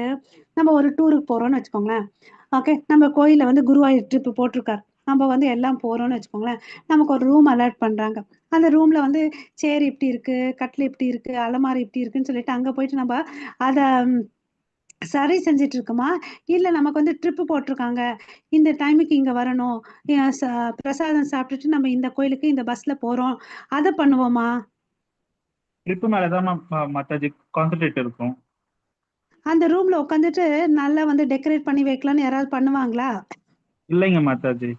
நம்ம ஒரு டூருக்கு போறோம்னு வச்சுக்கோங்களேன். ஓகே, நம்ம கோயில்ல வந்து குருவாயூர் ட்ரிப் போட்டிருக்காரு. நம்ம வந்து எல்லாம் போறோம்னு வச்சுக்கோங்களேன். நமக்கு ஒரு ரூம் அலாட் பண்றாங்க. அந்த ரூம்ல வந்து சேர் இப்படி இருக்கு, கட்டில் இப்படி இருக்கு, அலமாரி இப்படி இருக்குன்னு சொல்லிட்டு அங்க போயிட்டு நம்ம அத சரி செஞ்சுட்டு இருக்குமா? இல்ல நமக்கு வந்து ட்ரிப் போட்டிருக்காங்க. இந்த டைமுக்கு இங்க வரணும். பிரசாதம் சாப்பிட்டுட்டு நம்ம இந்த கோயிலுக்கு இந்த பஸ்ல போறோம். அத பண்ணுவோமா? ட்ரிப் மேலதான் மாதாஜி கான்சென்ட்ரேட் இருக்கும். அந்த ரூம்ல உட்காந்துட்டு நல்லா வந்து டெக்கரேட் பண்ணி வைக்கலாம்னு யாராவது பண்ணுவாங்களா? இல்லைங்க மாதாஜி.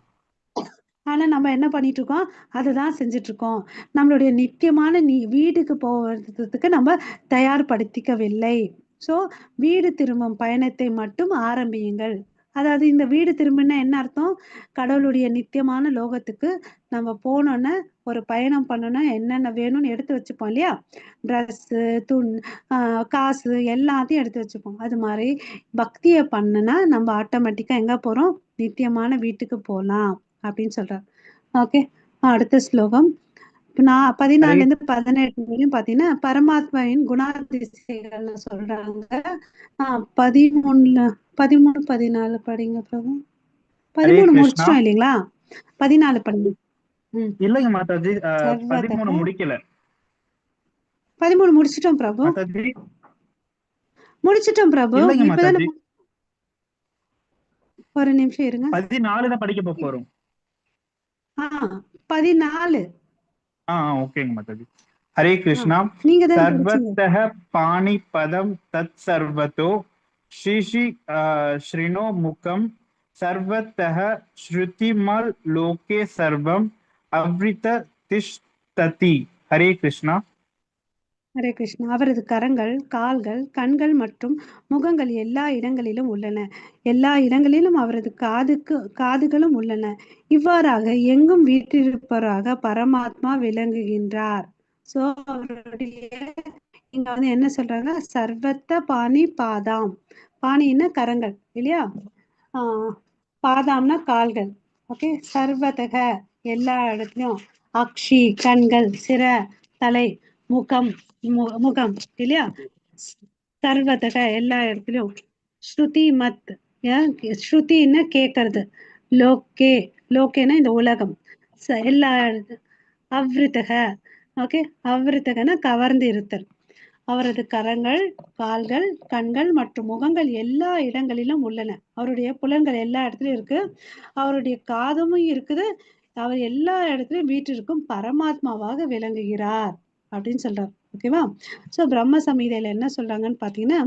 ஆனா நம்ம என்ன பண்ணிட்டு இருக்கோம்? அததான் செஞ்சுட்டு இருக்கோம். நம்மளுடைய நித்தியமான வீட்டுக்கு போவதற்கு நம்ம தயார்படுத்திக்கவில்லை. சோ வீடு திரும்பும் பயணத்தை மட்டும் ஆரம்பியுங்கள். அதாவது இந்த வீடு திரும்பினா என்ன அர்த்தம்? கடவுளுடைய நித்தியமான லோகத்துக்கு நம்ம போனோம்னா ஒரு பயணம் பண்ணணும்னா என்னென்ன வேணும்னு எடுத்து வச்சுப்போம் இல்லையா? ட்ரெஸ்ஸு, காசு எல்லாத்தையும் எடுத்து வச்சுப்போம். அது மாதிரி பக்தியை பண்ணுனா நம்ம ஆட்டோமேட்டிக்கா எங்க போறோம்? நித்தியமான வீட்டுக்கு போலாம் அப்படின்னு சொல்றார். ஓகே, அடுத்த ஸ்லோகம். நான் ஹரே 14 18 வரையும் பாத்தீங்கன்னா பரமாத்மாவின் குணாதிசயங்கள்னு சொல்றாங்க. 13 13 14 படிங்க பிரபு. ஹரே 13 கிருஷ்ணா. முடிச்சிட்டோம் இல்லைங்களா? 14 படிங்க. இல்லைங்க மாதாஜி, 13 சர்வதக முடிக்கல 13 முடிச்சிட்டோம் பிரபு. மாதாஜி. முடிச்சிட்டோம் பிரபு. இல்லைங்க இப்பதானே மாதாஜி, ஒரு நிமிஷம் இருங்க. 14 தான் படிக்க போறோம். 14. ஓகேங்க மாதாஜி. ஹரே கிருஷ்ணா. நீங்க தான் படிச்சீங்க. சர்வத்தः பாணி பதம் தத் சர்வதோ ஸ்ரீ ஸ்ரீனோ முகம் சர்வத்தः ஸ்ருதிமல் லோகே சர்வம் அவ்ரித திஷ்டதி. ஹரே கிருஷ்ணா. ஹரே கிருஷ்ணா. அவரது கரங்கள், கால்கள், கண்கள் மற்றும் முகங்கள் எல்லா இடங்களிலும் உள்ளன. எல்லா இடங்களிலும் அவரது காதுகளும் உள்ளன. இவ்வாறாக எங்கும் வீற்றிருப்பவராக பரமாத்மா விளங்குகின்றார். சோ அவருடைய இங்க வந்து என்ன சொல்றாங்க? சர்வத்த பாணி பாதாம். பாணின்னா கரங்கள் இல்லையா? ஆஹ் பாதாம்னா கால்கள். ஓகே, சர்வதக எல்லா இடத்துலயும், அக்ஷி கண்கள், சிர தலை, முகம் முகம் இல்லையா? சர்வதக எல்லா இடத்துலயும், ஸ்ருதி மத் ஸ்ருதின்னா கேட்கறது, லோக்கே லோக்கேனா இந்த உலகம், எல்லா அவ்ரிதக. ஓகே, அவ்ரிதகனா கவர்ந்து இருத்தல். அவரது கரங்கள், கால்கள், கண்கள் மற்றும் முகங்கள் எல்லா இடங்களிலும் உள்ளன. அவருடைய புலன்கள் எல்லா இடத்துலயும் இருக்கு. அவருடைய காதும் இருக்குது. அவர் எல்லா இடத்துலயும் வீற்றிருக்கும் பரமாத்மாவாக விளங்குகிறார் அப்படின்னு சொல்றார். ஓகேவா? சோ பிரம்ம சமீதையில என்ன சொல்றாங்கன்னு பாத்தீங்கன்னா,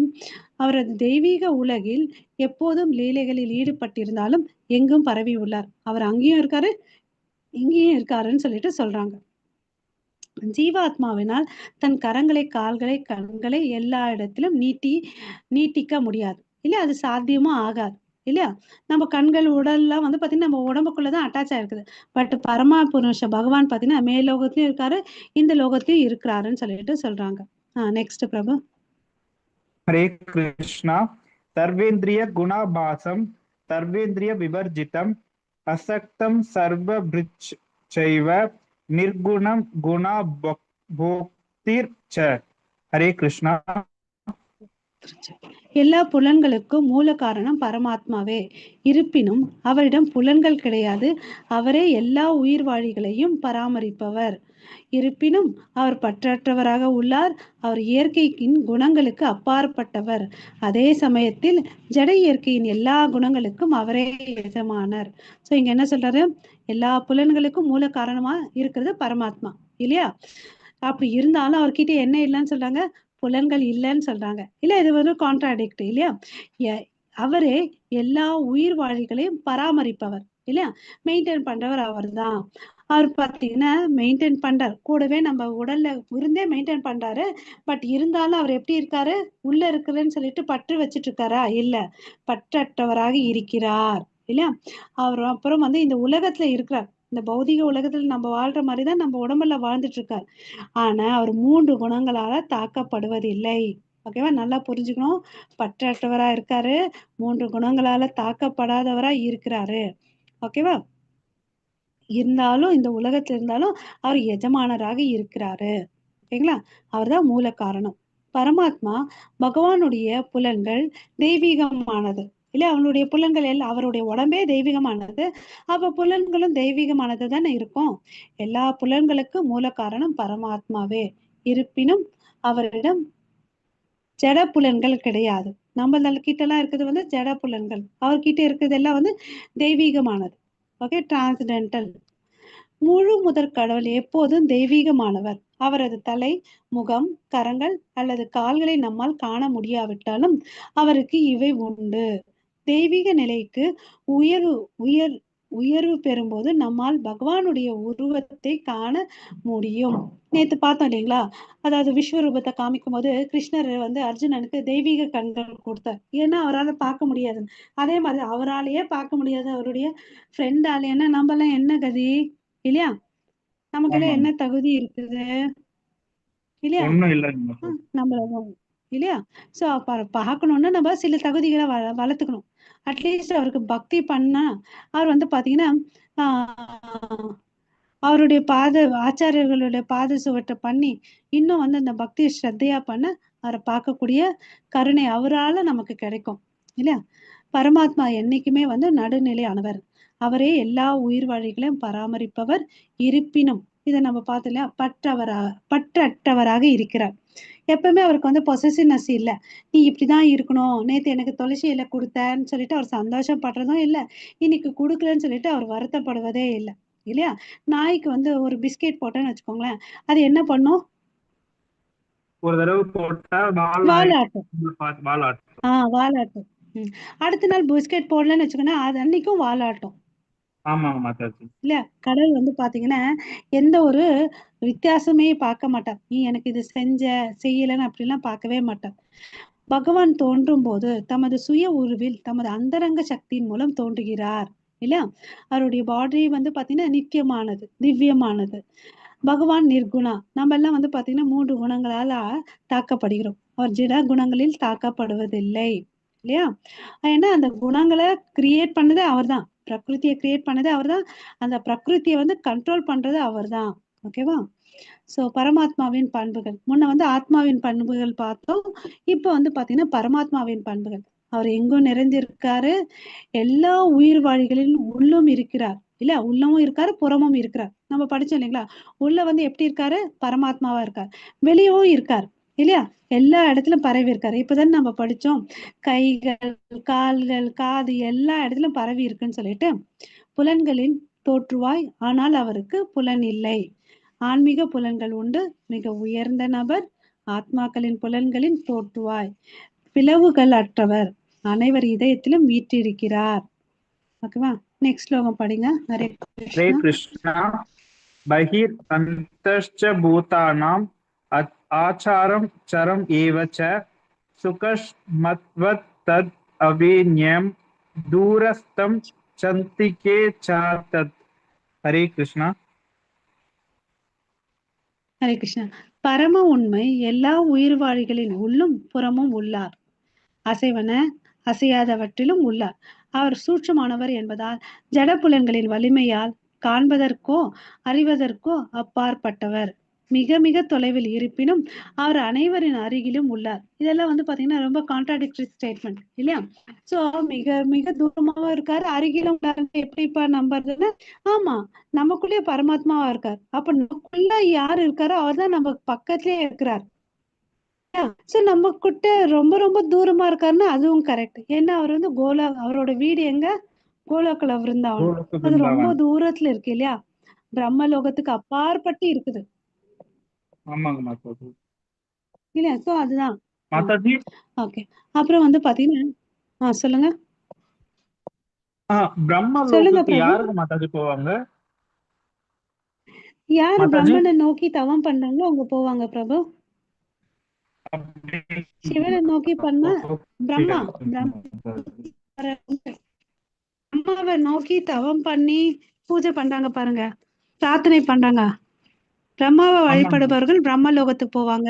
அவரது தெய்வீக உலகில் எப்போதும் லீலைகளில் ஈடுபட்டிருந்தாலும் எங்கும் பரவி உள்ளார். அவர் அங்கேயும் இருக்காரு, இங்கேயும் இருக்காருன்னு சொல்லிட்டு சொல்றாங்க. ஜீவாத்மாவினால் தன் கரங்களை, கால்களை, கண்களை எல்லா இடத்திலும் நீட்டிக்க முடியாது இல்லையா? அது சாத்தியமும் ஆகாது இல்லையா? நம்ம கண்கள், உடல்லாம் வந்து பாத்தீங்கன்னா நம்ம உடம்புக்குள்ளதான் அட்டாச் ஆயிருக்குது. பட் பரமா புருஷ பகவான் பாத்தீங்கன்னா மேலோகத்திலயும் இருக்காரு, இந்த லோகத்திலயும் இருக்கிறாருன்னு சொல்லிட்டு சொல்றாங்க. நெக்ஸ்ட் பிரபு. ஹரே கிருஷ்ணா. சர்வேந்திரிய குணாபாசம் சர்வேந்திரிய விவர்ஜிதம் அசக்தம் சர்வபிருச் சைவ நிர்குணம் குணா போக்திர் ச. ஹரே கிருஷ்ணா. எல்லா புலன்களுக்கும் மூல காரணம் பரமாத்மாவே. இருப்பினும் அவரிடம் புலன்கள் கிடையாது. அவரே எல்லா உயிர்வாழிகளையும் பராமரிப்பவர். இருப்பினும் அவர் பற்றற்றவராக உள்ளார். அவர் இயற்கையின் குணங்களுக்கு அப்பாற்பட்டவர். அதே சமயத்தில் ஜட இயற்கையின் எல்லா குணங்களுக்கும் அவரே எஜமானர். சோ இங்க என்ன சொல்றாரு? எல்லா புலன்களுக்கும் மூல காரணமா இருக்கிறது பரமாத்மா இல்லையா? அப்படி இருந்தாலும் அவர்கிட்ட என்ன இல்லைன்னு சொல்றாங்க? புலன்கள் இல்லைன்னு சொல்றாங்க இல்ல. இது வந்து கான்ட்ராடிக்ட் இல்லையா? அவரே எல்லா உயிர் வாழிகளையும் பராமரிப்பவர் இல்லையா? மெயின்டைன் பண்றவர் அவர் தான். அவர் பாத்தீங்கன்னா மெயின்டைன் பண்றார், கூடவே நம்ம உடல்ல இருந்தே மெயின்டைன் பண்றாரு. பட் இருந்தாலும் அவர் எப்படி இருக்காரு? உள்ள இருக்குதுன்னு சொல்லிட்டு பற்று வச்சிட்டு இருக்காரா? இல்ல, பற்றற்றவராக இருக்கிறார் இல்லையா? அவர் அப்புறம் வந்து இந்த உலகத்துல இருக்கிறார். இந்த பௌதிக உலகத்துல நம்ம வாழ்ற மாதிரிதான் நம்ம உடம்புல வாழ்ந்துட்டு இருக்கார். ஆனா அவர் 3 குணங்களால தாக்கப்படுவதில்லை. ஓகேவா? நல்லா புரிஞ்சுக்கணும். பற்றற்றவரா இருக்காரு, 3 குணங்களால தாக்கப்படாதவரா இருக்கிறாரு. ஓகேவா? இருந்தாலும் இந்த உலகத்துல இருந்தாலும் அவர் எஜமானராக இருக்கிறாரு. ஓகேங்களா? அவர்தான் மூல காரணம். பரமாத்மா பகவானுடைய புலன்கள் தெய்வீகமானது இல்ல, அவனுடைய புலன்கள் எல்லாம், அவருடைய உடம்பே தெய்வீகமானது. அப்ப புலன்களும் தெய்வீகமானது தானே இருக்கும். எல்லா புலன்களுக்கும் மூல காரணம் பரமாத்மாவே. இருப்பினும் அவரிடம் ஜட புலன்கள் கிடையாது. நம்ம கிட்ட எல்லாம் இருக்கிறது வந்து ஜட புலன்கள், அவர்கிட்ட இருக்கிறது எல்லாம் வந்து தெய்வீகமானது. Okay, transcendental. முழு முதற் கடவுள் எப்போதும் தெய்வீகமானவர். அவரது தலை, முகம், கரங்கள் அல்லது கால்களை நம்மால் காண முடியாவிட்டாலும் அவருக்கு இவை உண்டு. தெய்வீக நிலைக்கு உயர்வு உயர் உயர்வு பெறும்போது நம்மால் பகவானுடைய உருவத்தை காண முடியும். நேத்து பார்த்தோம் இல்லைங்களா, அதாவது விஸ்வரூபத்தை காமிக்கும் போது கிருஷ்ணர் வந்து அர்ஜுனனுக்கு தெய்வீக கண்கள் கொடுத்தார். ஏன்னா அவரால் பார்க்க முடியாது. அதே மாதிரி அவராலேயே பார்க்க முடியாது அவருடைய ஃப்ரெண்டால. ஏன்னா நம்ம எல்லாம் என்ன கதி இல்லையா, நமக்கெல்லாம் என்ன தகுதி இருக்குது இல்லையா, ஒண்ணும் இல்லைங்க. நம்ம இல்லையா. சோ பார்க்கணும்னா நம்ம சில தகுதிகளை வளர்த்துக்கணும். அட்லீஸ்ட் அவருக்கு பக்தி பண்ணா அவர் வந்து பாத்தீங்கன்னா ஆஹ் அவருடைய ஆச்சாரியர்களுடைய பாத சுவட்டை பண்ணி இன்னும் வந்து அந்த பக்தியை ஸ்ரத்தையா பண்ண அவரை பார்க்கக்கூடிய கருணை அவரால நமக்கு கிடைக்கும் இல்லையா. பரமாத்மா என்னைக்குமே வந்து நடுநிலையானவர். அவரே எல்லா உயிர் வழிகளையும் பராமரிப்பவர். இருப்பினும் இதை நம்ம பார்த்தோம் இல்லையா, பற்றற்றவராக இருக்கிறார். எப்பவுமே அவருக்கு வந்து பொசசிவ்னஸ் இல்லை. நீ இப்படிதான் இருக்கணும், நேத்து எனக்கு துளசி இலை கொடுத்தேன்னு சொல்லிட்டு அவர் சந்தோஷப்படுறதும் இல்லை, இன்னைக்கு கொடுக்கலன்னு சொல்லிட்டு அவர் வருத்தப்படுவதே இல்லை இல்லையா. நாய்க்கு வந்து ஒரு பிஸ்கெட் போட்டேன்னு வச்சுக்கோங்களேன், அது என்ன பண்ணும், ஒரு தடவை போட்டா வாலாட்டும். வாலாட்டும். வாலாட்டும். அடுத்த நாள் பிஸ்கெட் போடலன்னு வச்சுக்கோங்க, அது அன்னைக்கும் வாலாட்டும். ஆமாங்க மாதாஜி. இல்ல, கடவுள் வந்து பாத்தீங்கன்னா எந்த ஒரு வித்தியாசமே பார்க்க மாட்டார். நீ எனக்கு இது செய்யலன்னு அப்படிலாம் பார்க்கவே மாட்டார். பகவான் தோன்றும் போது தமது சுய உருவில் தமது அந்தரங்க சக்தியின் மூலம் தோன்றுகிறார் இல்லையா. அவருடைய பாடி வந்து பாத்தீங்கன்னா நித்தியமானது, திவ்யமானது. பகவான் நிர்குணா. நம்ம எல்லாம் வந்து பாத்தீங்கன்னா 3 குணங்களால தாக்கப்படுகிறோம். அவர் ஜட குணங்களில் தாக்கப்படுவதில்லை இல்லையா. ஏன்னா அந்த குணங்களை கிரியேட் பண்ணதே அவர்தான், பிரகிருத்தியை கிரியேட் பண்ணதே அவர்தான், அந்த பிரகிருத்தியை வந்து கண்ட்ரோல் பண்றது அவர்தான். ஓகேவா. சோ பரமாத்மாவின் பண்புகள், முன்ன வந்து ஆத்மாவின் பண்புகள் பார்த்தோம். இப்ப வந்து பாத்தீங்கன்னா பரமாத்மாவின் பண்புகள். அவர் எங்கும் நிறைந்திருக்காரு, எல்லா உயிர் வாழிகளிலும் உள்ளும் இருக்கிறார் இல்ல, உள்ளமும் இருக்காரு புறமும் இருக்கிறார். நம்ம படிச்சோம் இல்லைங்களா, உள்ள வந்து எப்படி இருக்காரு, பரமாத்மாவா இருக்கார், வெளியவும் இருக்கார் இல்லையா, எல்லா இடத்துலயும் பரவி இருக்காரு. இப்பதான் நம்ம படிச்சோம், கைகள், கால்கள், காது எல்லா இடத்துலயும் பரவி இருக்குன்னு சொல்லிட்டு. புலன்களின் தோற்றுவாய், ஆனால் அவருக்கு புலன் இல்லை. ஆன்மீக புலன்கள் உண்டு, மிக உயர்ந்த நபர். ஆத்மாக்களின் புலன்களின் தோற்றுவாய், பிளவுகள் அற்றவர், அனைவர் இதயத்திலும் வீற்றிருக்கிறார். ஓகேவா. நெக்ஸ்ட் ஸ்லோகம் படிங்க. ஹரே ஹரே கிருஷ்ணா. பகிர் அந்தஷ்ச பூதானாம் ஆச்சாரம் சரம் ஏவச்ச சுகஸ்மத்வத் தத் அவேன்யம் தூரஸ்தம் சந்திகே சாத்தத். ஹரே கிருஷ்ணா. ஹரே கிருஷ்ணா. பரம உண்மை எல்லா உயிர்வாழிகளின் உள்ளும் புறமும் உள்ளார், அசைவன அசையாதவற்றிலும் உள்ளார். அவர் சூட்சமானவர் என்பதால் ஜடப்புலன்களின் வலிமையால் காண்பதற்கோ அறிவதற்கோ அப்பாற்பட்டவர். மிக மிக தொலைவில் இருப்பினும் அவர் அனைவரின் அருகிலும் உள்ளார். இதெல்லாம் வந்து பாத்தீங்கன்னா ரொம்ப கான்ட்ராடிக்டரி ஸ்டேட்மெண்ட் இல்லையா. சோ மிக மிக தூரமாவும் இருக்காரு, அருகிலும் உள்ளாரு. எப்படிப்பா நம்புறதுன்னு, ஆமா நமக்குள்ளேயே பரமாத்மாவா இருக்கார். அப்ப நமக்குள்ள யாரு இருக்காரோ அவர் தான் நம்ம பக்கத்திலே இருக்கிறார். சோ நம்ம கிட்ட ரொம்ப ரொம்ப தூரமா இருக்காருன்னா அதுவும் கரெக்ட். ஏன்னா அவர் வந்து அவரோட வீடு எங்க, கோலோகல விருந்தாவனம். அது ரொம்ப தூரத்துல இருக்கு இல்லையா, பிரம்மலோகத்துக்கு அப்பாற்பட்டு இருக்குது. ஆமாங்க மாதாஜி. இல்லையா. சோ அதுதான் மாதாஜி. ஓகே. அப்புறம் வந்து பாத்தீங்கன்னா சொல்லுங்க. பிரம்மலோகத்துக்கு யாருங்க மாதாஜி போவாங்க? யாரு பிரம்மனை நோக்கி தவம் பண்றாங்களோ அவங்க போவாங்க பிரபு. சிவனை நோக்கி பண்ணா பிரம்மாவை நோக்கி தவம் பண்ணி பூஜை பண்றாங்க பாருங்க, பிரார்த்தனை பண்றாங்க. பிரம்மாவை வழிபடுபவர்கள் பிரம்ம லோகத்துக்கு போவாங்க,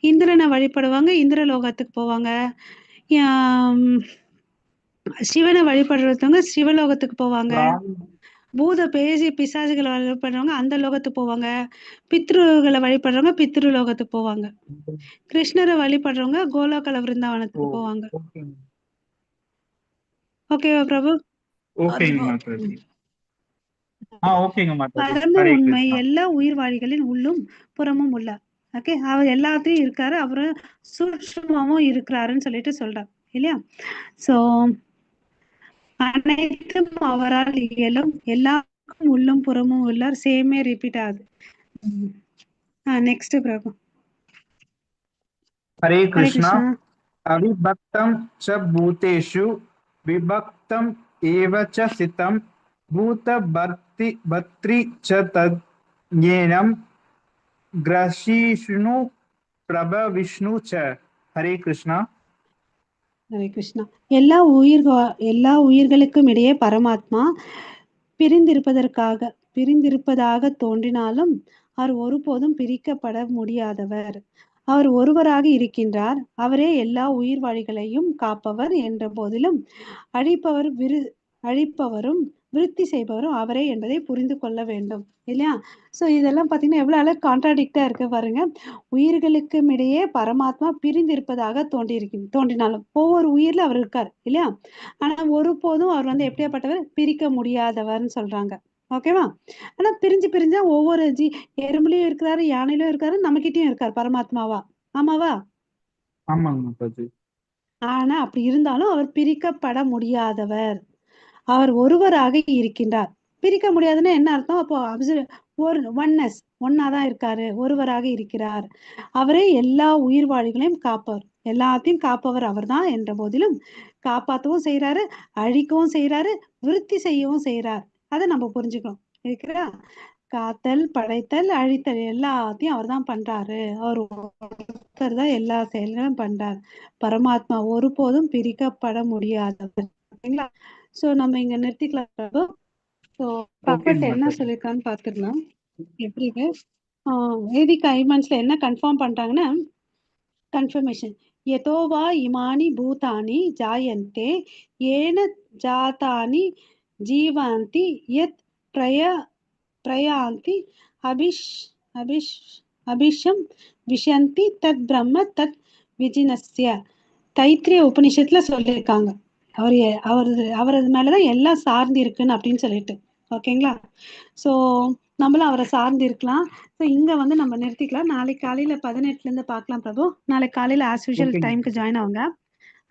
இந்திரனை வழிபடுவாங்க இந்திர லோகத்துக்கு போவாங்க, சிவனை வழிபடுறவங்க சிவலோகத்துக்கு போவாங்க, பூத பேசி பிசாசுகளை வழிபடுறவங்க அந்த லோகத்துக்கு போவாங்க. பித்ருகளை வழிபடுறவங்க பித்ரு லோகத்துக்கு போவாங்க. கிருஷ்ணரை வழிபடுறவங்க கோலோகல ஓ விருந்தாவனத்துக்கு போவாங்க. ஓகேங்க ஓகேவா பிரபு? ஓகேங்க மாதாஜி. ஓகேங்க மாதாஜி. பரம ஹரே உண்மை கிருஷ்ணா. எல்லா உயிர்வாழிகளின் உள்ளும் புறமும் உள்ளார். ஓகே, அவர் எல்லாத்தையும் இருக்காரு, அவரு சூட்சுமமாவும் இருக்கிறாருன்னு சொல்லிட்டு சொல்றார் இல்லையா? சோ அனைத்தும் அவரால் இயலும், எல்லாருக்கும் உள்ளும் புறமும் உள்ளார். சேமே ரிப்பீட் ஆகுது. நெக்ஸ்ட் பிரபு. ஹரே ஹரே கிருஷ்ணா. கிருஷ்ணா. அவிபக்தம் ச பூதேஷு விபக்தம் ஏவ ச சிதம் பூத பத்ரி ச தத் ஞேனம் கிரஷீஷ்ணு பிரப விஷ்ணு ச. ஹரே கிருஷ்ணா. ஹரே கிருஷ்ணா. எல்லா உயிர்களுக்கும் இடையே பரமாத்மா பிரிந்திருப்பதாக தோன்றினாலும் அவர் ஒருபோதும் பிரிக்கப்பட முடியாதவர். அவர் ஒருவராக இருக்கின்றார். அவரே எல்லா உயிர்வாழிகளையும் காப்பவர் என்ற போதிலும் அழிப்பவரும் விருத்தி செய்பவரும் அவரே என்பதை புரிந்து கொள்ள வேண்டும் இல்லையா? சோ இதெல்லாம் பாத்தீங்கன்னா எவ்வளவு அழகு கான்ட்ராடிக்டா இருக்கு பாருங்க. உயிர்களுக்கும் இடையே பரமாத்மா பிரிந்திருப்பதாக தோன்றினாலும் ஒவ்வொரு உயிர்ல அவர் இருக்கார் இல்லையா? ஆனா ஒருபோதும் அவர் எப்படியாப்பட்டவர், பிரிக்க முடியாதவர்னு சொல்றாங்க. ஓகேவா? ஆனா பிரிஞ்சா ஒவ்வொரு எறும்புலயும் இருக்கிறாரு, யானையிலும் இருக்காரு, நம்மகிட்டயும் இருக்காரு பரமாத்மாவா. ஆமாவா? ஆமாங்க மாதாஜி. ஆனா அப்படி இருந்தாலும் அவர் பிரிக்கப்பட முடியாதவர். அவர் ஒருவராக இருக்கின்றார். பிரிக்க முடியாதுன்னா என்ன அர்த்தம்? அப்போ ஒரு ஒன்னஸ், ஒன்னாதான் இருக்காரு, ஒருவராக இருக்கிறார். அவரே எல்லா உயிர்வாழிகளையும் காப்பவர், எல்லாத்தையும் காப்பவர் அவர்தான் என்ற போதிலும் காப்பாற்றவும் செய்யறாரு, அழிக்கவும் செய்யறாரு, விருத்தி செய்யவும் செய்யறார். அதை நம்ம புரிஞ்சுக்கணும். இருக்கிறா? காத்தல், படைத்தல், அழித்தல் எல்லாத்தையும் அவர் தான் பண்றாரு. அவர் ஒருத்தர் தான் எல்லா செயல்களும் பண்றாரு. பரமாத்மா ஒருபோதும் பிரிக்கப்பட முடியாதவர். ஓகேங்களா? சோ நம்ம இங்க நிறுத்திக்கலாம். ஸோ பர்பஸ் என்ன மாதாஜி. சொல்லியிருக்கான்னு பார்த்துடலாம். எப்படி வேதிக் ஐமன்ஸ்ல என்ன கன்ஃபார்ம் பண்றாங்கன்னா, கன்ஃபர்மேஷன் யதோ வா இமானி பூதானி ஜாயந்தே ஏன ஜாதானி ஜீவாந்தி யத் பிரயாந்தி அபிஷ் அபிஷ் அபிஷம் விஷந்தி தத் பிரம்ம தத் விஜினஸ்ய. தைத்திரிய உபனிஷத்துல சொல்லியிருக்காங்க. அவரது மேலதான் எல்லாம் சார்ந்து இருக்குன்னு அப்படின்னு சொல்லிட்டு. ஓகேங்களா? சோ நம்மளும் அவரை சார்ந்து இருக்கலாம். ஸோ இங்க நம்ம நிறுத்திக்கலாம். நாளைக்கு காலையில 18ல இருந்து பார்க்கலாம் பிரபு. நாளைக்கு காலையில ஆஸ் யூஷுவல் டைம்க்கு ஜாயின் ஆகுங்க.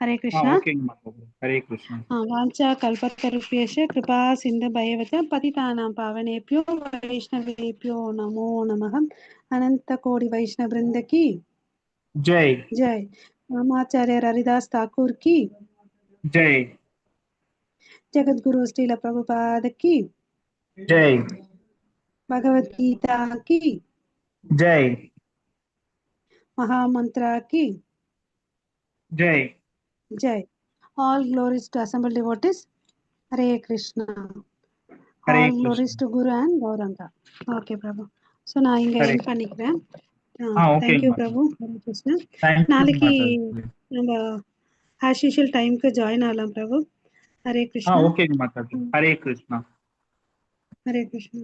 ஹரே கிருஷ்ணா. ஓகேங்க மாதாஜி. ஹரே கிருஷ்ணா. வாஞ்சா கல்பத்தருப்யேஷ கிருபா சிந்து பயவத பதிதானாம் பாவனேப்யோ வைஷ்ணவேப்யோ நமோ நமகம். அனந்த கோடி வைஷ்ணவ பிருந்த கி ஜெய். ஜெய். ராமாச்சாரிய ஹரிதாஸ் தாக்கூர் கி ஜெய். जगद्गुरु श्रील प्रभुपाद की जय. भगवत गीता की जय. महामंत्रा की जय. जय. All glories to assembled devotees. Hare Krishna. Hare All Krishna. glories to Guru and Gauranga. Okay, Prabhu. So நான் இங்க Hare. end பண்ணிக்கிறேன். okay Thank you, Mataji. Prabhu. Hare Krishna. Thank you நாளைக்கு மாதாஜி. நம்ம as usual டைம்க்கு ஜாயின் ஆகலாம் பிரபு. Hare Krishna. okay Mataji. Hare Krishna. Hare Krishna.